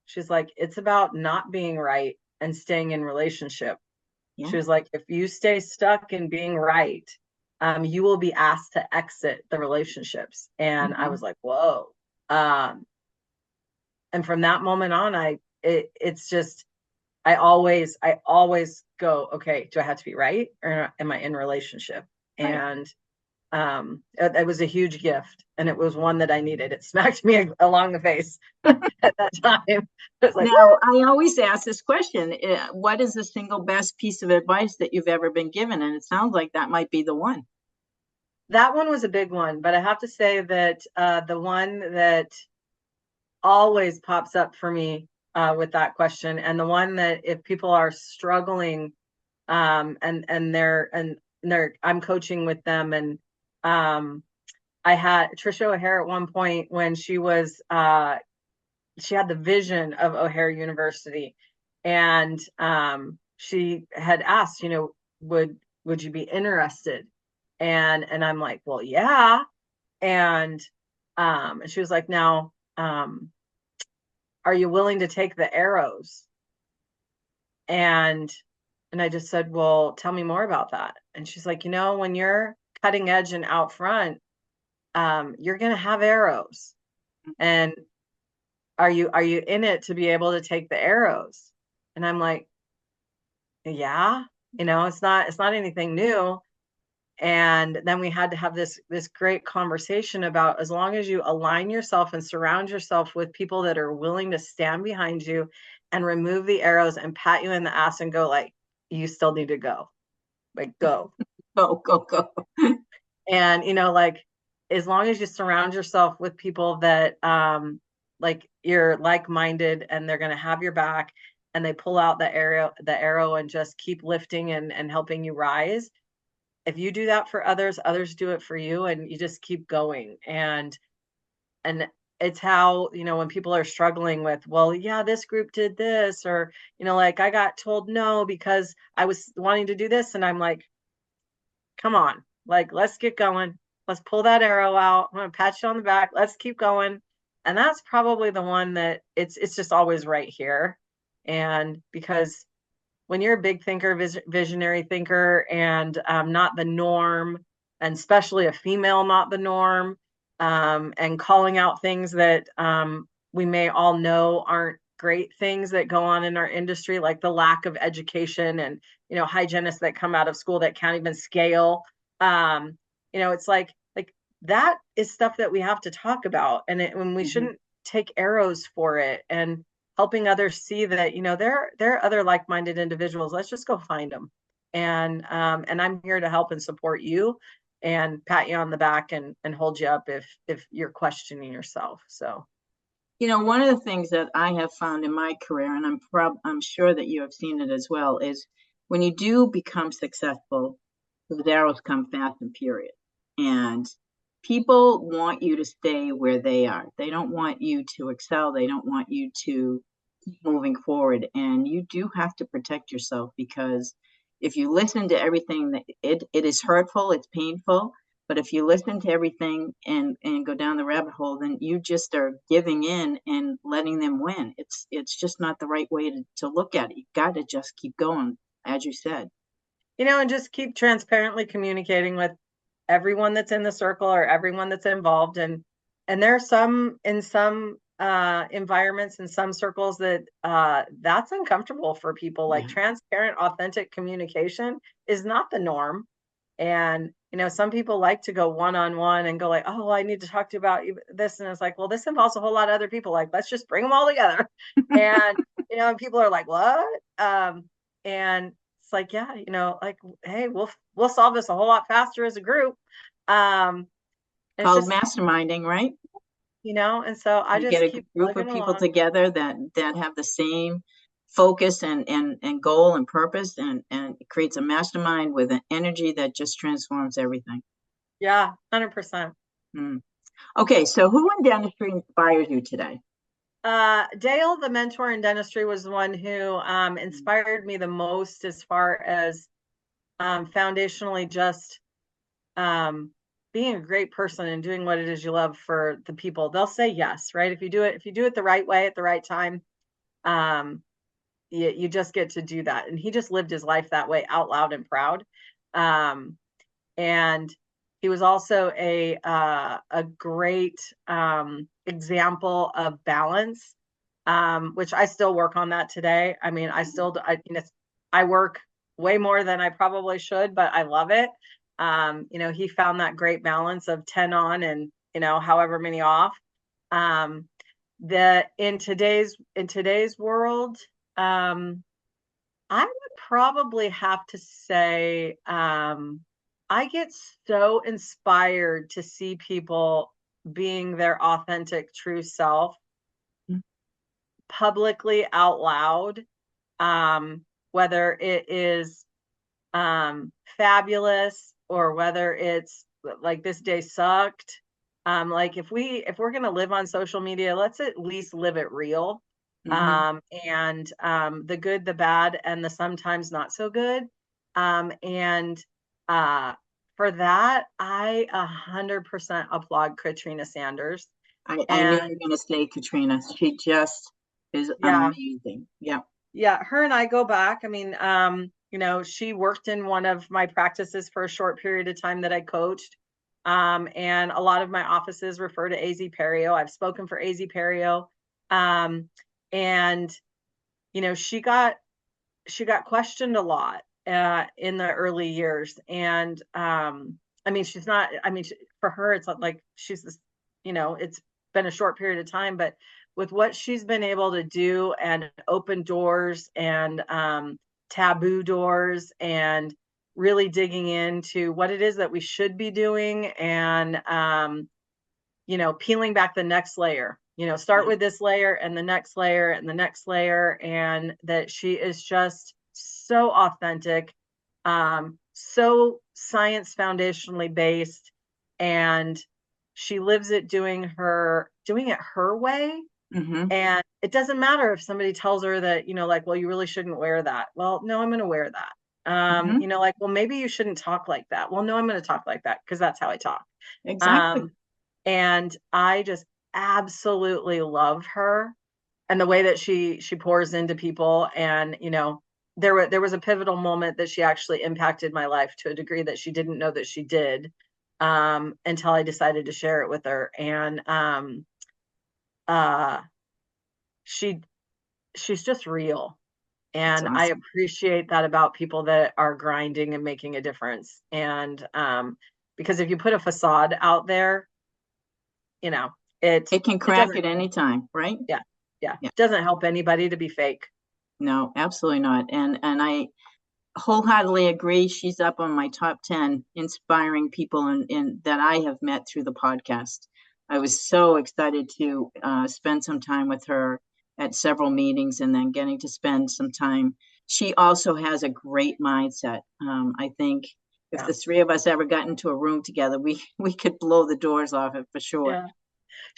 [SPEAKER 2] she's like, it's about not being right and staying in relationship.
[SPEAKER 3] Yeah.
[SPEAKER 2] She was like, if you stay stuck in being right, you will be asked to exit the relationships. And I was like, whoa. And from that moment on, it's just, I always go, okay, do I have to be right or am I in relationship?
[SPEAKER 3] Right.
[SPEAKER 2] And it was a huge gift, and it was one that I needed. It smacked me along the face at that time. Like,
[SPEAKER 3] now, I always ask this question: what is the single best piece of advice that you've ever been given? And it sounds like that might be the one.
[SPEAKER 2] that one was a big one, but I have to say that the one that always pops up for me with that question, and the one that if people are struggling, and they're I'm coaching with them, and I had Trisha O'Hare at one point when she had the vision of O'Hare University, and she had asked, would you be interested? And I'm like, well, yeah. And she was like, now, are you willing to take the arrows? And I just said, well, tell me more about that. And she's like, when you're cutting edge and out front, you're going to have arrows. And are you in it to be able to take the arrows? And I'm like, yeah, it's not anything new. And then we had to have this great conversation about, as long as you align yourself and surround yourself with people that are willing to stand behind you and remove the arrows and pat you in the ass and go like, you still need to go, like, go.
[SPEAKER 3] Go.
[SPEAKER 2] And like, as long as you surround yourself with people that like you're like-minded and they're going to have your back, and they pull out the arrow and just keep lifting and helping you rise. If you do that for others, others do it for you, and you just keep going. And it's how, when people are struggling with, well, yeah, this group did this, or like, I got told no because I was wanting to do this, and I'm like, come on, like, let's get going. Let's pull that arrow out. I'm gonna pat you on the back. Let's keep going. And that's probably the one that it's just always right here. And because when you're a big thinker, visionary thinker, and not the norm, and especially a female, not the norm, and calling out things that we may all know aren't great things that go on in our industry, like the lack of education, and hygienists that come out of school that can't even scale. It's like that is stuff that we have to talk about, and when we shouldn't take arrows for it. And helping others see that there are other like-minded individuals. Let's just go find them, and I'm here to help and support you and pat you on the back and hold you up if you're questioning yourself. So
[SPEAKER 3] one of the things that I have found in my career, and I'm sure that you have seen it as well, is when you do become successful, the arrows come fast and furious, and people want you to stay where they are. They don't want you to excel. They don't want you to keep moving forward. And you do have to protect yourself, because if you listen to everything, that it is hurtful, it's painful. But if you listen to everything and go down the rabbit hole, then you just are giving in and letting them win. It's just not the right way to look at it. You've got to just keep going, as you said.
[SPEAKER 2] and just keep transparently communicating with everyone that's in the circle or everyone that's involved. And there are some in some environments, in some circles, that that's uncomfortable for people. Like, transparent, authentic communication is not the norm. And, some people like to go one-on-one and go like, oh, well, I need to talk to you about this. And it's like, well, this involves a whole lot of other people. Like, let's just bring them all together. And, and people are like, what? And it's like, yeah, like, hey, we'll solve this a whole lot faster as a group. It's
[SPEAKER 3] Called
[SPEAKER 2] just,
[SPEAKER 3] masterminding, right?
[SPEAKER 2] and so I
[SPEAKER 3] You
[SPEAKER 2] just
[SPEAKER 3] get a
[SPEAKER 2] keep
[SPEAKER 3] group of
[SPEAKER 2] plugging
[SPEAKER 3] people
[SPEAKER 2] along.
[SPEAKER 3] together that have the same focus and goal and purpose, and it creates a mastermind with an energy that just transforms everything.
[SPEAKER 2] Yeah, 100%.
[SPEAKER 3] Okay, so who in dentistry inspires you today?
[SPEAKER 2] Dale, the mentor in dentistry, was the one who inspired me the most, as far as foundationally just being a great person and doing what it is you love for the people. They'll say yes, right? If you do it the right way at the right time, you just get to do that. And he just lived his life that way, out loud and proud. And he was also a great example of balance, which I still work on that today. I mean, I work way more than I probably should, but I love it. He found that great balance of 10 on and, however many off. That in today's world, I would probably have to say, I get so inspired to see people being their authentic, true self publicly, out loud, whether it is fabulous, or whether it's like, this day sucked. Like, if we're going to live on social media, let's at least live it real. And the good, the bad, and the sometimes not so good. And for that, I 100% applaud Katrina Sanders.
[SPEAKER 3] I knew you were going to say Katrina. She just is amazing.
[SPEAKER 2] Yeah, her and I go back. I mean, she worked in one of my practices for a short period of time that I coached. And a lot of my offices refer to AZ Perio. I've spoken for AZ Perio. And, she got questioned a lot in the early years. And I mean, for her, it's not like she's this, it's been a short period of time, but with what she's been able to do and open doors and taboo doors, and really digging into what it is that we should be doing, and peeling back the next layer, start with this layer and the next layer and the next layer. And that she is just so authentic, so science foundationally based, and she lives it doing it her way. And it doesn't matter if somebody tells her that, like, well, you really shouldn't wear that. Well, no, I'm going to wear that. Like, well, maybe you shouldn't talk like that. Well, no, I'm going to talk like that because that's how I talk.
[SPEAKER 3] Exactly.
[SPEAKER 2] And I just absolutely love her, and the way that she pours into people. And, there was a pivotal moment that she actually impacted my life to a degree that she didn't know that she did, until I decided to share it with her. And she's just real. And
[SPEAKER 3] Awesome.
[SPEAKER 2] I appreciate that about people that are grinding and making a difference. And because if you put a facade out there,
[SPEAKER 3] it can crack at any time, right?
[SPEAKER 2] Yeah. It doesn't help anybody to be fake.
[SPEAKER 3] No, absolutely not. And I wholeheartedly agree. She's up on my top 10 inspiring people in that I have met through the podcast. I was so excited to spend some time with her at several meetings, and then getting to spend some time. She also has a great mindset. I think if the three of us ever got into a room together, we could blow the doors off it for sure.
[SPEAKER 2] Yeah.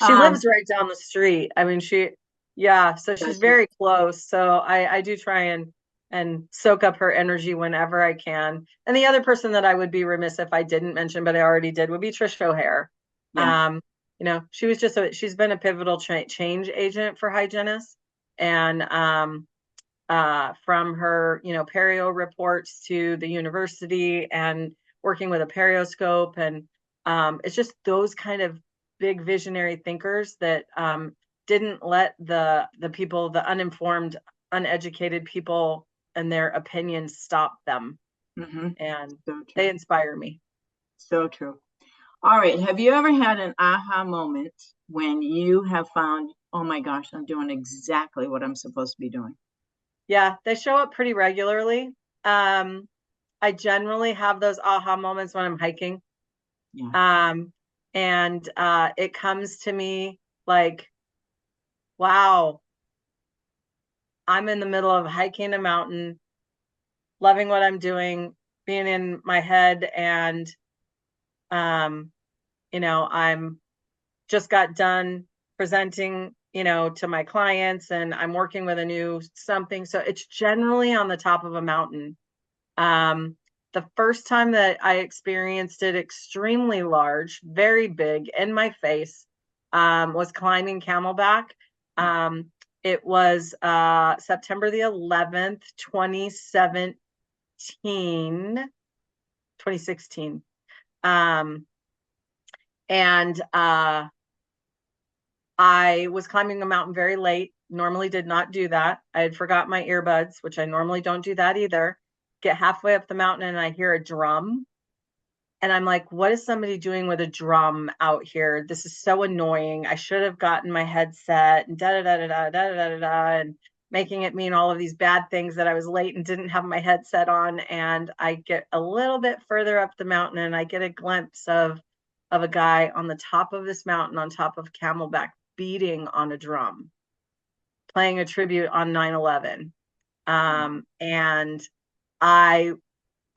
[SPEAKER 2] She lives right down the street. I mean, so she's very close. So I do try and soak up her energy whenever I can. And the other person that I would be remiss if I didn't mention, but I already did, would be Trish O'Hare.
[SPEAKER 3] Yeah.
[SPEAKER 2] She was she's been a pivotal change agent for hygienists. And from her, perio reports to the university, and working with a perioscope. And it's just those kind of big visionary thinkers that didn't let the people, the uninformed, uneducated people and their opinions stop them. And
[SPEAKER 3] So
[SPEAKER 2] they
[SPEAKER 3] true.
[SPEAKER 2] inspire me.
[SPEAKER 3] So true. All right. Have you ever had an aha moment when you have found, oh my gosh, I'm doing exactly what I'm supposed to be doing?
[SPEAKER 2] Yeah, they show up pretty regularly. I generally have those aha moments when I'm hiking.
[SPEAKER 3] Yeah.
[SPEAKER 2] And it comes to me like, wow, I'm in the middle of hiking a mountain, loving what I'm doing, being in my head, and I'm just got done presenting, to my clients, and I'm working with a new something. So it's generally on the top of a mountain. The first time that I experienced it extremely large, very big in my face, was climbing Camelback. It was September the 11th, 2016. And I was climbing a mountain very late. Normally did not do that. I had forgot my earbuds, which I normally don't do that either. Get halfway up the mountain and I hear a drum. And I'm like, what is somebody doing with a drum out here? This is so annoying. I should have gotten my headset and da da da da da da da da, and making it mean all of these bad things that I was late and didn't have my headset on. And I get a little bit further up the mountain and I get a glimpse of a guy on the top of this mountain, on top of Camelback, beating on a drum, playing a tribute on 9/11. And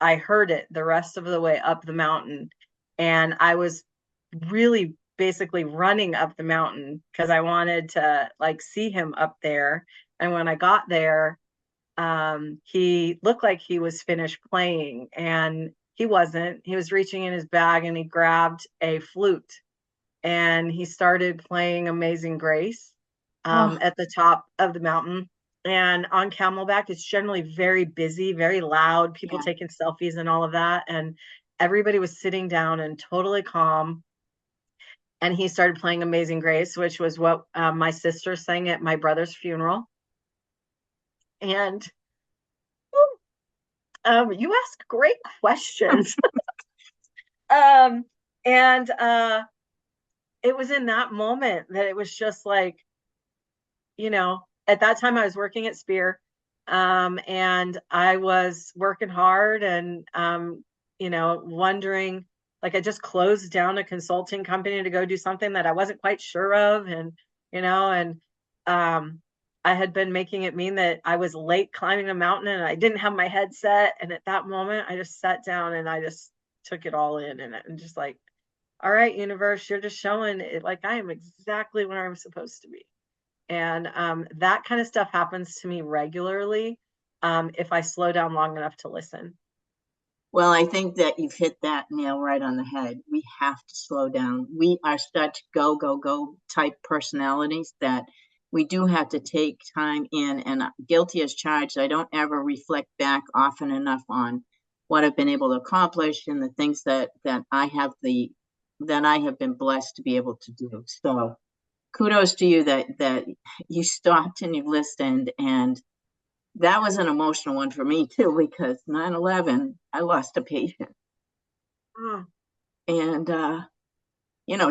[SPEAKER 2] I heard it the rest of the way up the mountain, and I was really basically running up the mountain because I wanted to like see him up there. And when I got there, he looked like he was finished playing, and he wasn't. He was reaching in his bag and he grabbed a flute and he started playing Amazing Grace at the top of the mountain. And on Camelback, it's generally very busy, very loud, people taking selfies and all of that. And everybody was sitting down and totally calm. And he started playing Amazing Grace, which was what my sister sang at my brother's funeral. And you ask great questions. And it was in that moment that it was just like, at that time I was working at Spear, and I was working hard and, wondering, like, I just closed down a consulting company to go do something that I wasn't quite sure of. And, I had been making it mean that I was late climbing a mountain and I didn't have my headset. And at that moment, I just sat down and I just took it all in, and just like, all right, universe, you're just showing it, like, I am exactly where I'm supposed to be. And that kind of stuff happens to me regularly if I slow down long enough to listen.
[SPEAKER 3] Well, I think that you've hit that nail right on the head. We have to slow down. We are such go, go, go type personalities that we do have to take time in, and guilty as charged. I don't ever reflect back often enough on what I've been able to accomplish and the things that I have been blessed to be able to do. So kudos to you that you stopped and you listened. And that was an emotional one for me too, because 9/11, I lost a patient. And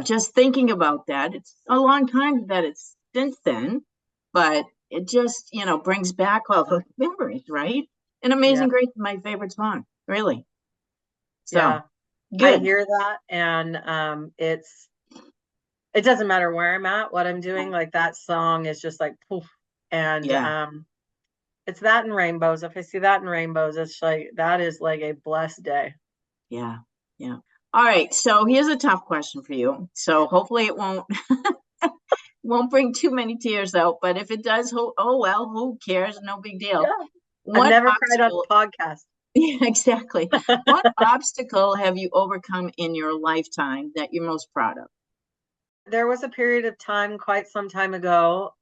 [SPEAKER 3] just thinking about that, it's a long time that it's since then, but it just, brings back all those memories, right? And Amazing Grace is my favorite song, really. So good.
[SPEAKER 2] I hear that, and it doesn't matter where I'm at, what I'm doing, like that song is just like poof. And it's that in rainbows. If I see that in rainbows, it's like, that is like a blessed day.
[SPEAKER 3] Yeah. All right. So here's a tough question for you. So hopefully it won't bring too many tears out. But if it does, oh well, who cares? No big deal.
[SPEAKER 2] Yeah. I've never cried on a podcast.
[SPEAKER 3] Yeah, exactly. What obstacle have you overcome in your lifetime that you're most proud of?
[SPEAKER 2] There was a period of time quite some time ago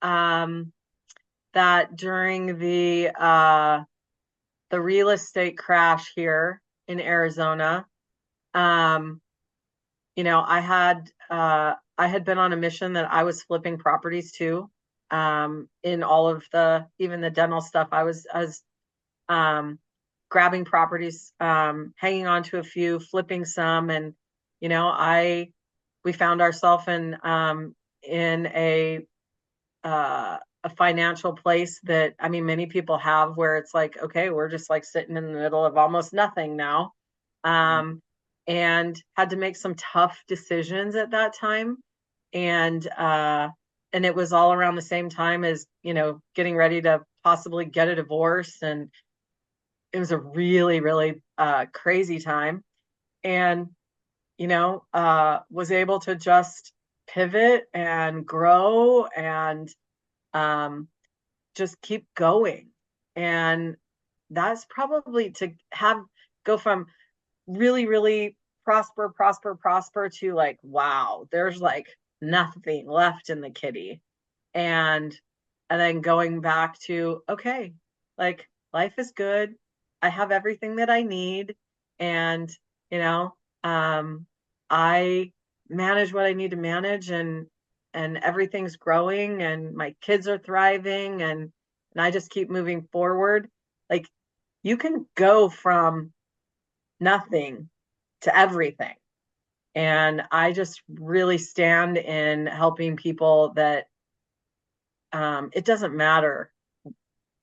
[SPEAKER 2] that during the real estate crash here in Arizona, I had been on a mission that I was flipping properties too. In all of even the dental stuff, I was grabbing properties, hanging on to a few, flipping some, and we found ourselves in a financial place that, I mean, many people have, where it's like, okay, we're just like sitting in the middle of almost nothing now. And had to make some tough decisions at that time. And it was all around the same time as, getting ready to possibly get a divorce. And it was a really, really crazy time. And, was able to just pivot and grow and just keep going. And that's probably to go from really, really prosper to like, wow, there's like nothing left in the kitty. And then going back to, okay, like life is good. I have everything that I need. And, I manage what I need to manage, and everything's growing, and my kids are thriving, and I just keep moving forward. Like, you can go from nothing to everything. And I just really stand in helping people that it doesn't matter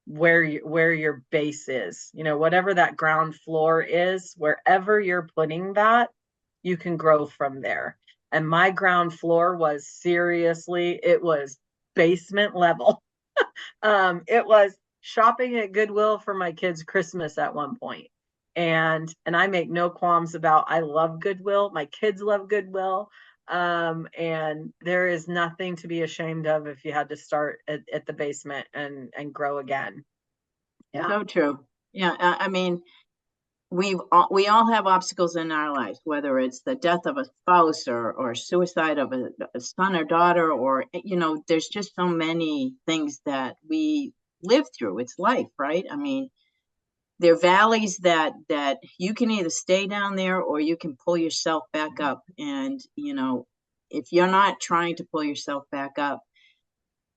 [SPEAKER 2] where your base is, whatever that ground floor is, wherever you're putting that, you can grow from there. And my ground floor was it was basement level. It was shopping at Goodwill for my kids' Christmas at one point. And I make no qualms about, I love Goodwill. My kids love Goodwill. And there is nothing to be ashamed of if you had to start at the basement and grow again.
[SPEAKER 3] Yeah. So true. Yeah. I mean, we all have obstacles in our lives, whether it's the death of a spouse or suicide of a son or daughter, or, there's just so many things that we live through. It's life, right? I mean, there are valleys that you can either stay down there or you can pull yourself back up. And, if you're not trying to pull yourself back up,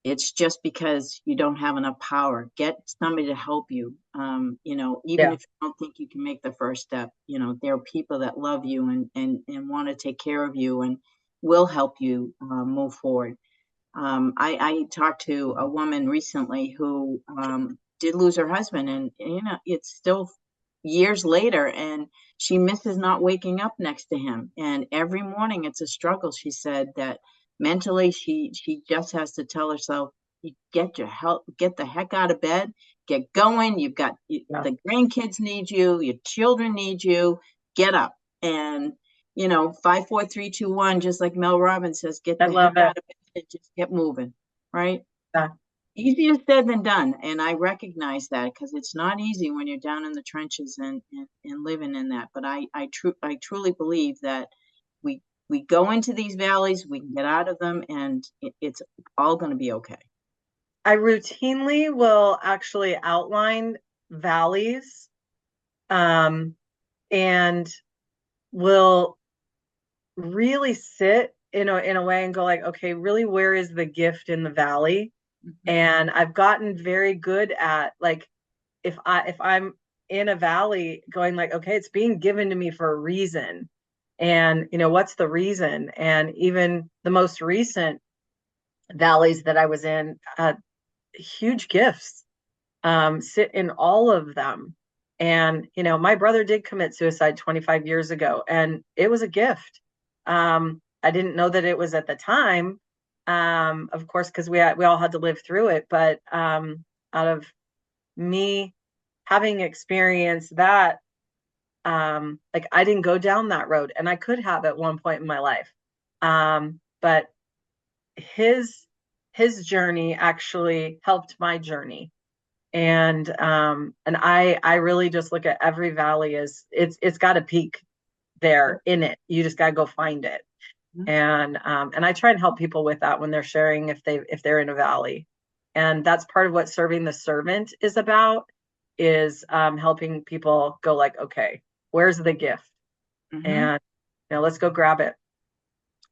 [SPEAKER 3] it's just because you don't have enough power. Get somebody to help you. Even if you don't think you can make the first step, there are people that love you and want to take care of you and will help you move forward. I talked to a woman recently who did lose her husband, and it's still years later, and she misses not waking up next to him. And every morning it's a struggle. She said that mentally she just has to tell herself, you get the heck out of bed, get going. You've got the grandkids need you, your children need you, get up. And 5, 4, 3, 2, 1, just like Mel Robbins says, get the heck out of bed and just get moving, right?
[SPEAKER 2] Yeah.
[SPEAKER 3] Easier said than done. And I recognize that, because it's not easy when you're down in the trenches and living in that. But I truly believe that we go into these valleys, we can get out of them, and it's all going to be okay.
[SPEAKER 2] I routinely will actually outline valleys, and will really sit in a way and go like, okay, really, where is the gift in the valley? Mm-hmm. And I've gotten very good at, like, if I'm in a valley, going like, okay, it's being given to me for a reason. And, what's the reason? And even the most recent valleys that I was in, huge gifts sit in all of them. And, my brother did commit suicide 25 years ago, and it was a gift. I didn't know that it was at the time, of course, because we all had to live through it. But out of me having experienced that, like, I didn't go down that road, and I could have at one point in my life. But his journey actually helped my journey. And I really just look at every valley as it's got a peak there in it. You just got to go find it. And I try and help people with that when they're sharing, if they're in a valley. And that's part of what Serving the Servant is about, is helping people go like, okay, where's the gift? Mm-hmm. And let's go grab it.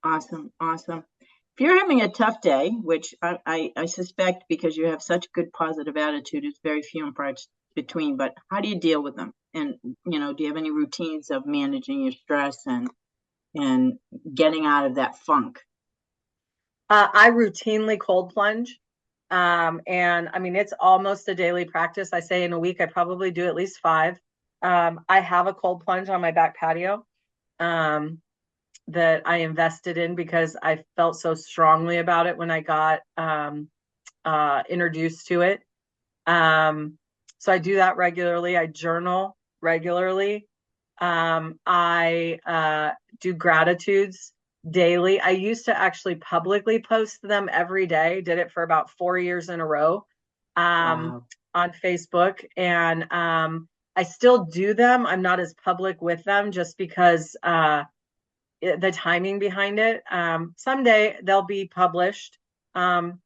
[SPEAKER 3] Awesome. Awesome. If you're having a tough day, which I suspect because you have such good positive attitude, it's very few and far between, but how do you deal with them? And, do you have any routines of managing your stress and getting out of that funk?
[SPEAKER 2] I routinely cold plunge. And I mean, it's almost a daily practice. I say in a week, I probably do at least 5. I have a cold plunge on my back patio that I invested in because I felt so strongly about it when I got introduced to it. So I do that regularly. I journal regularly. I do gratitudes daily. I used to actually publicly post them every day, did it for about 4 years in a row
[SPEAKER 3] Wow.
[SPEAKER 2] on Facebook. And I still do them. I'm not as public with them just because the timing behind it. Someday they'll be published. And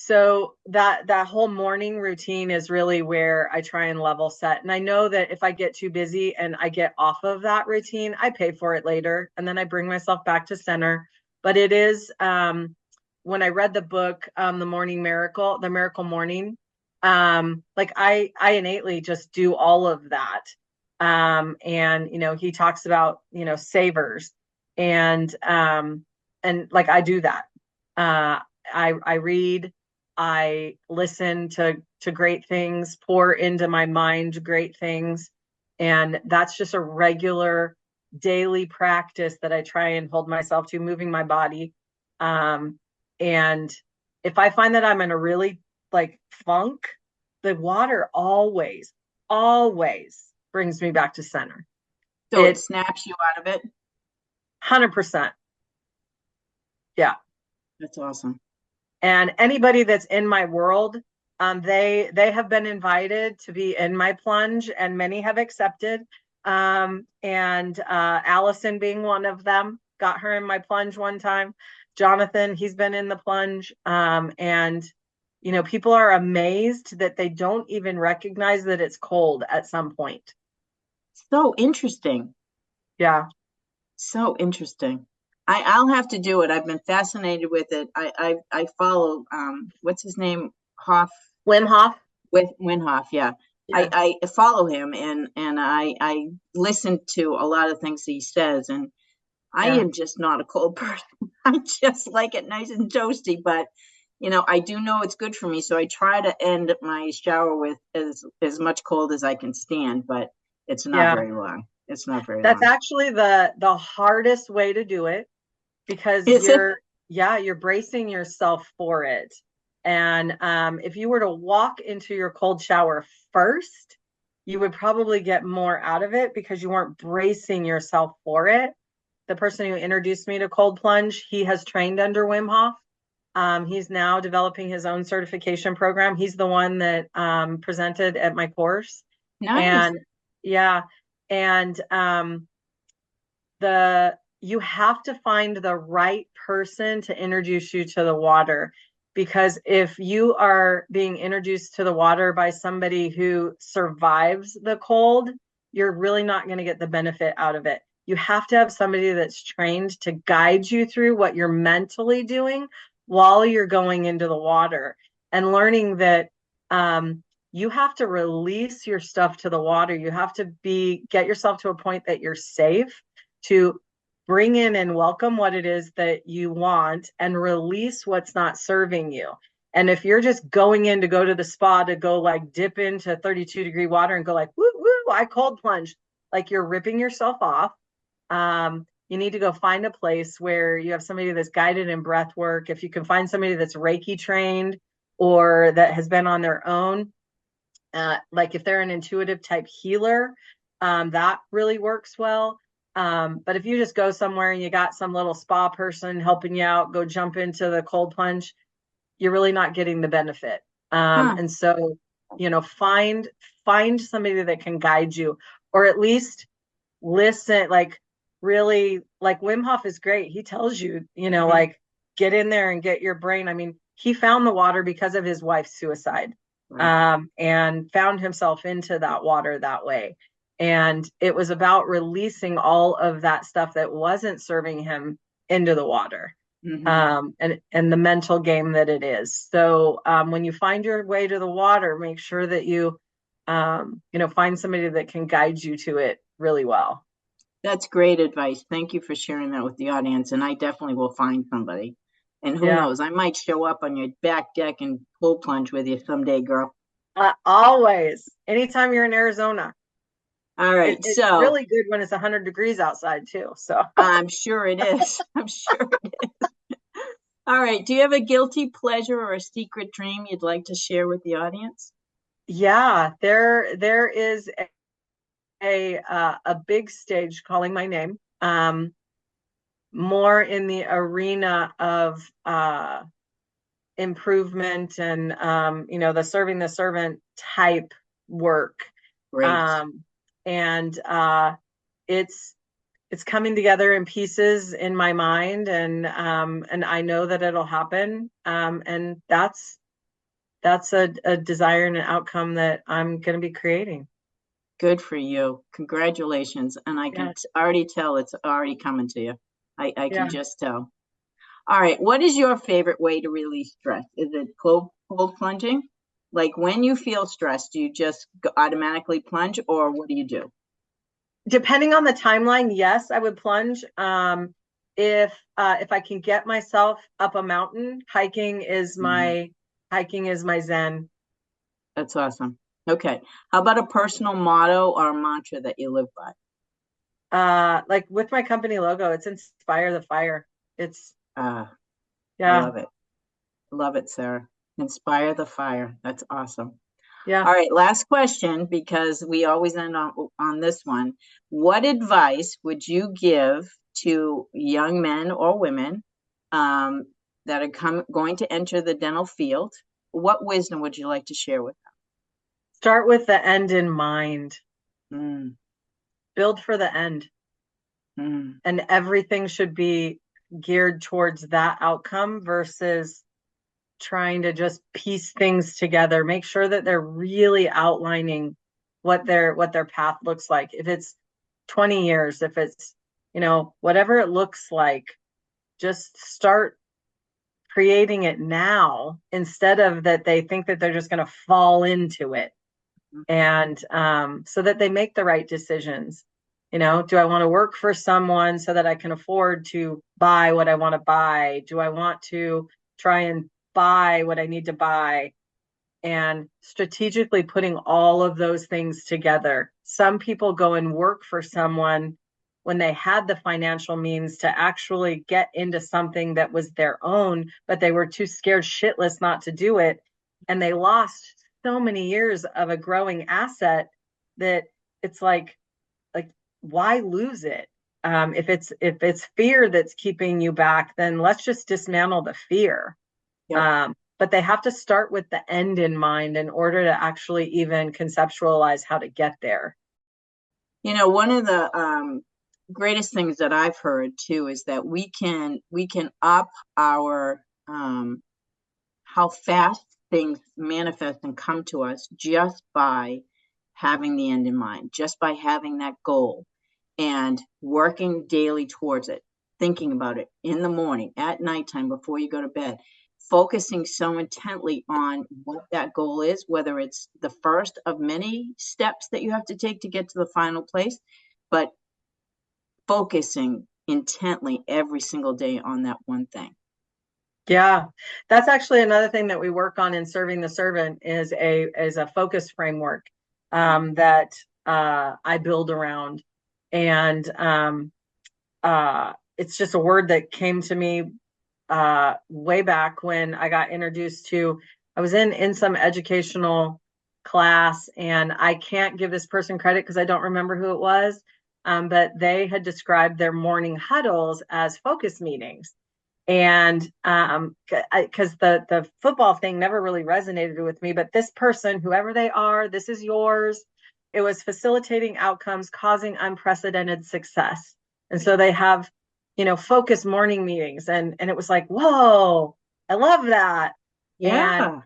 [SPEAKER 2] so that whole morning routine is really where I try and level set. And I know that if I get too busy and I get off of that routine, I pay for it later and then I bring myself back to center. But it is when I read the book, The Miracle Morning, like I innately just do all of that. And he talks about, savers and like I do that. I read, I listen to great things, pour into my mind great things. And that's just a regular daily practice that I try and hold myself to, moving my body. And if I find that I'm in a really funk, the water always brings me back to center.
[SPEAKER 3] So it snaps you out of it?
[SPEAKER 2] 100%. Yeah.
[SPEAKER 3] That's awesome.
[SPEAKER 2] And anybody that's in my world, they have been invited to be in my plunge, and many have accepted. And Allison being one of them, got her in my plunge one time. Jonathan, he's been in the plunge. And people are amazed that they don't even recognize that it's cold at some point.
[SPEAKER 3] So interesting.
[SPEAKER 2] Yeah.
[SPEAKER 3] So interesting. I'll have to do it. I've been fascinated with it. I follow what's his name?
[SPEAKER 2] Wim Hof.
[SPEAKER 3] With Wim Hof, yeah. I follow him and I listen to a lot of things he says, and I am just not a cold person. I just like it nice and toasty, but I do know it's good for me, so I try to end my shower with as much cold as I can stand, but it's not very long. It's not very long.
[SPEAKER 2] That's actually the hardest way to do it, because you're bracing yourself for it. And if you were to walk into your cold shower first, you would probably get more out of it because you weren't bracing yourself for it. The person who introduced me to cold plunge, he has trained under Wim Hof. He's now developing his own certification program. He's the one that presented at my course.
[SPEAKER 3] Nice.
[SPEAKER 2] And yeah. And you have to find the right person to introduce you to the water, because if you are being introduced to the water by somebody who survives the cold, you're really not going to get the benefit out of it. You have to have somebody that's trained to guide you through what you're mentally doing while you're going into the water, and learning that you have to release your stuff to the water. You have to get yourself to a point that you're safe to bring in and welcome what it is that you want and release what's not serving you. And if you're just going in to go to the spa to go dip into 32-degree water and go woo, woo, I cold plunge, you're ripping yourself off. You need to go find a place where you have somebody that's guided in breath work. If you can find somebody that's Reiki trained or that has been on their own, if they're an intuitive type healer, that really works well. But if you just go somewhere and you got some little spa person helping you out, go jump into the cold plunge, you're really not getting the benefit. And so, find somebody that can guide you, or at least listen, really, Wim Hof is great. He tells you, get in there and get your brain. I mean, he found the water because of his wife's suicide, and found himself into that water that way. And it was about releasing all of that stuff that wasn't serving him into the water. And the mental game that it is. So when you find your way to the water, make sure that you find somebody that can guide you to it really well.
[SPEAKER 3] That's great advice. Thank you for sharing that with the audience. And I definitely will find somebody. And who knows, I might show up on your back deck and pool plunge with you someday, girl.
[SPEAKER 2] Always. Anytime you're in Arizona.
[SPEAKER 3] All right.
[SPEAKER 2] It's really good when it's 100 degrees outside too. So
[SPEAKER 3] I'm sure it is. I'm sure it is. All right. Do you have a guilty pleasure or a secret dream you'd like to share with the audience?
[SPEAKER 2] Yeah, there is a big stage calling my name. More in the arena of improvement and the serving the servant type work.
[SPEAKER 3] Great.
[SPEAKER 2] And it's coming together in pieces in my mind, and I know that it'll happen. And that's a desire and an outcome that I'm going to be creating.
[SPEAKER 3] Good for you. Congratulations. And I can already tell it's already coming to you. I can just tell. All right. What is your favorite way to release stress? Is it cold plunging? Like when you feel stressed, do you just automatically plunge, or what do you do?
[SPEAKER 2] Depending on the timeline, yes, I would plunge. If I can get myself up a mountain, hiking is my zen.
[SPEAKER 3] That's awesome. Okay. How about a personal motto or mantra that you live by?
[SPEAKER 2] Like with my company logo, it's inspire the fire. It's
[SPEAKER 3] I love it. Love it, Sarah. Inspire the fire. That's awesome.
[SPEAKER 2] Yeah.
[SPEAKER 3] All right, last question, because we always end on this one. What advice would you give to young men or women that are going to enter the dental field? What wisdom would you like to share with them?
[SPEAKER 2] Start with the end in mind. Build for the end. And everything should be geared towards that outcome versus trying to just piece things together. Make sure that they're really outlining what their path looks like. If it's 20 years, if it's, whatever it looks like, just start creating it now instead of that they think that they're just going to fall into it. And so that they make the right decisions. Do I want to work for someone so that I can afford to buy what I want to buy? Do I want to try and buy what I need to buy? And strategically putting all of those things together. Some people go and work for someone when they had the financial means to actually get into something that was their own, but they were too scared shitless not to do it. And they lost so many years of a growing asset that it's like why lose it? If it's fear that's keeping you back, then let's just dismantle the fear. But they have to start with the end in mind in order to actually even conceptualize how to get there.
[SPEAKER 3] One of the greatest things that I've heard too is that we can up our how fast things manifest and come to us just by having the end in mind, just by having that goal and working daily towards it, thinking about it in the morning, at nighttime, before you go to bed, focusing so intently on what that goal is, whether it's the first of many steps that you have to take to get to the final place, but focusing intently every single day on that one thing.
[SPEAKER 2] Yeah, that's actually another thing that we work on in Serving the Servant is a focus framework that I build around. And it's just a word that came to me way back when I got introduced to, I was in some educational class, and I can't give this person credit because I don't remember who it was, but they had described their morning huddles as focus meetings. And because the football thing never really resonated with me, but this person, whoever they are, this is yours. It was facilitating outcomes, causing unprecedented success. And so they have, focus morning meetings. And it was like, whoa, I love that.
[SPEAKER 3] Yeah.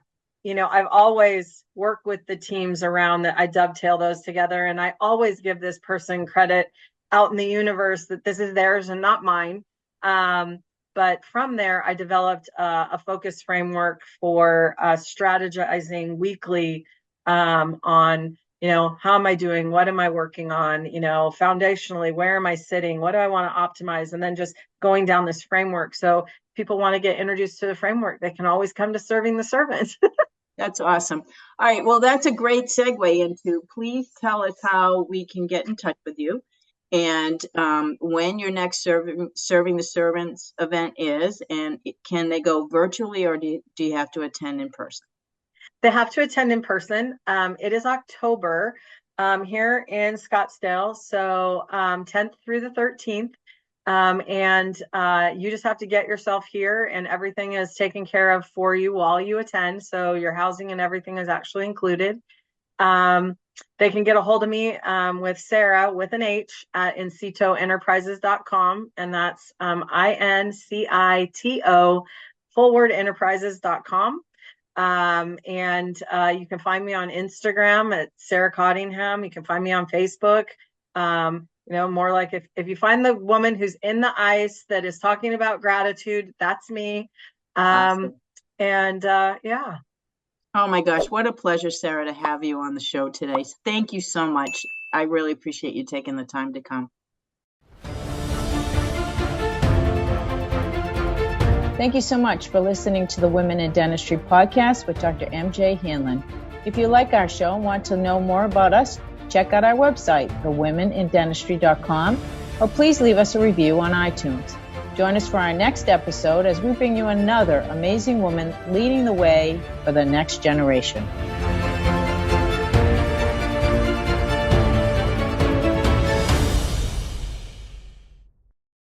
[SPEAKER 2] I've always worked with the teams around that. I dovetail those together, and I always give this person credit out in the universe that this is theirs and not mine. But from there, I developed a focus framework for strategizing weekly on, how am I doing? What am I working on? Foundationally, where am I sitting? What do I want to optimize? And then just going down this framework. So people want to get introduced to the framework, they can always come to Serving the Servant.
[SPEAKER 3] That's awesome. All right. Well, that's a great segue into, please tell us how we can get in touch with you, and when your next Serving the Servants event is, and can they go virtually, or do you have to attend in person?
[SPEAKER 2] They have to attend in person. It is October here in Scottsdale, so 10th through the 13th. And you just have to get yourself here, and everything is taken care of for you while you attend. So your housing and everything is actually included. They can get a hold of me with Sarah with an H at incitoenterprises.com, and that's INCITO enterprises.com. And you can find me on Instagram at Sarah Cottingham. You can find me on Facebook. More like if you find the woman who's in the ice that is talking about gratitude, that's me.
[SPEAKER 3] Awesome.
[SPEAKER 2] Yeah.
[SPEAKER 3] Oh my gosh, what a pleasure, Sarah, to have you on the show today. Thank you so much. I really appreciate you taking the time to come. Thank you so much for listening to the Women in Dentistry podcast with Dr. MJ Hanlon. If you like our show and want to know more about us, check out our website, thewomenindentistry.com, or please leave us a review on iTunes. Join us for our next episode as we bring you another amazing woman leading the way for the next generation.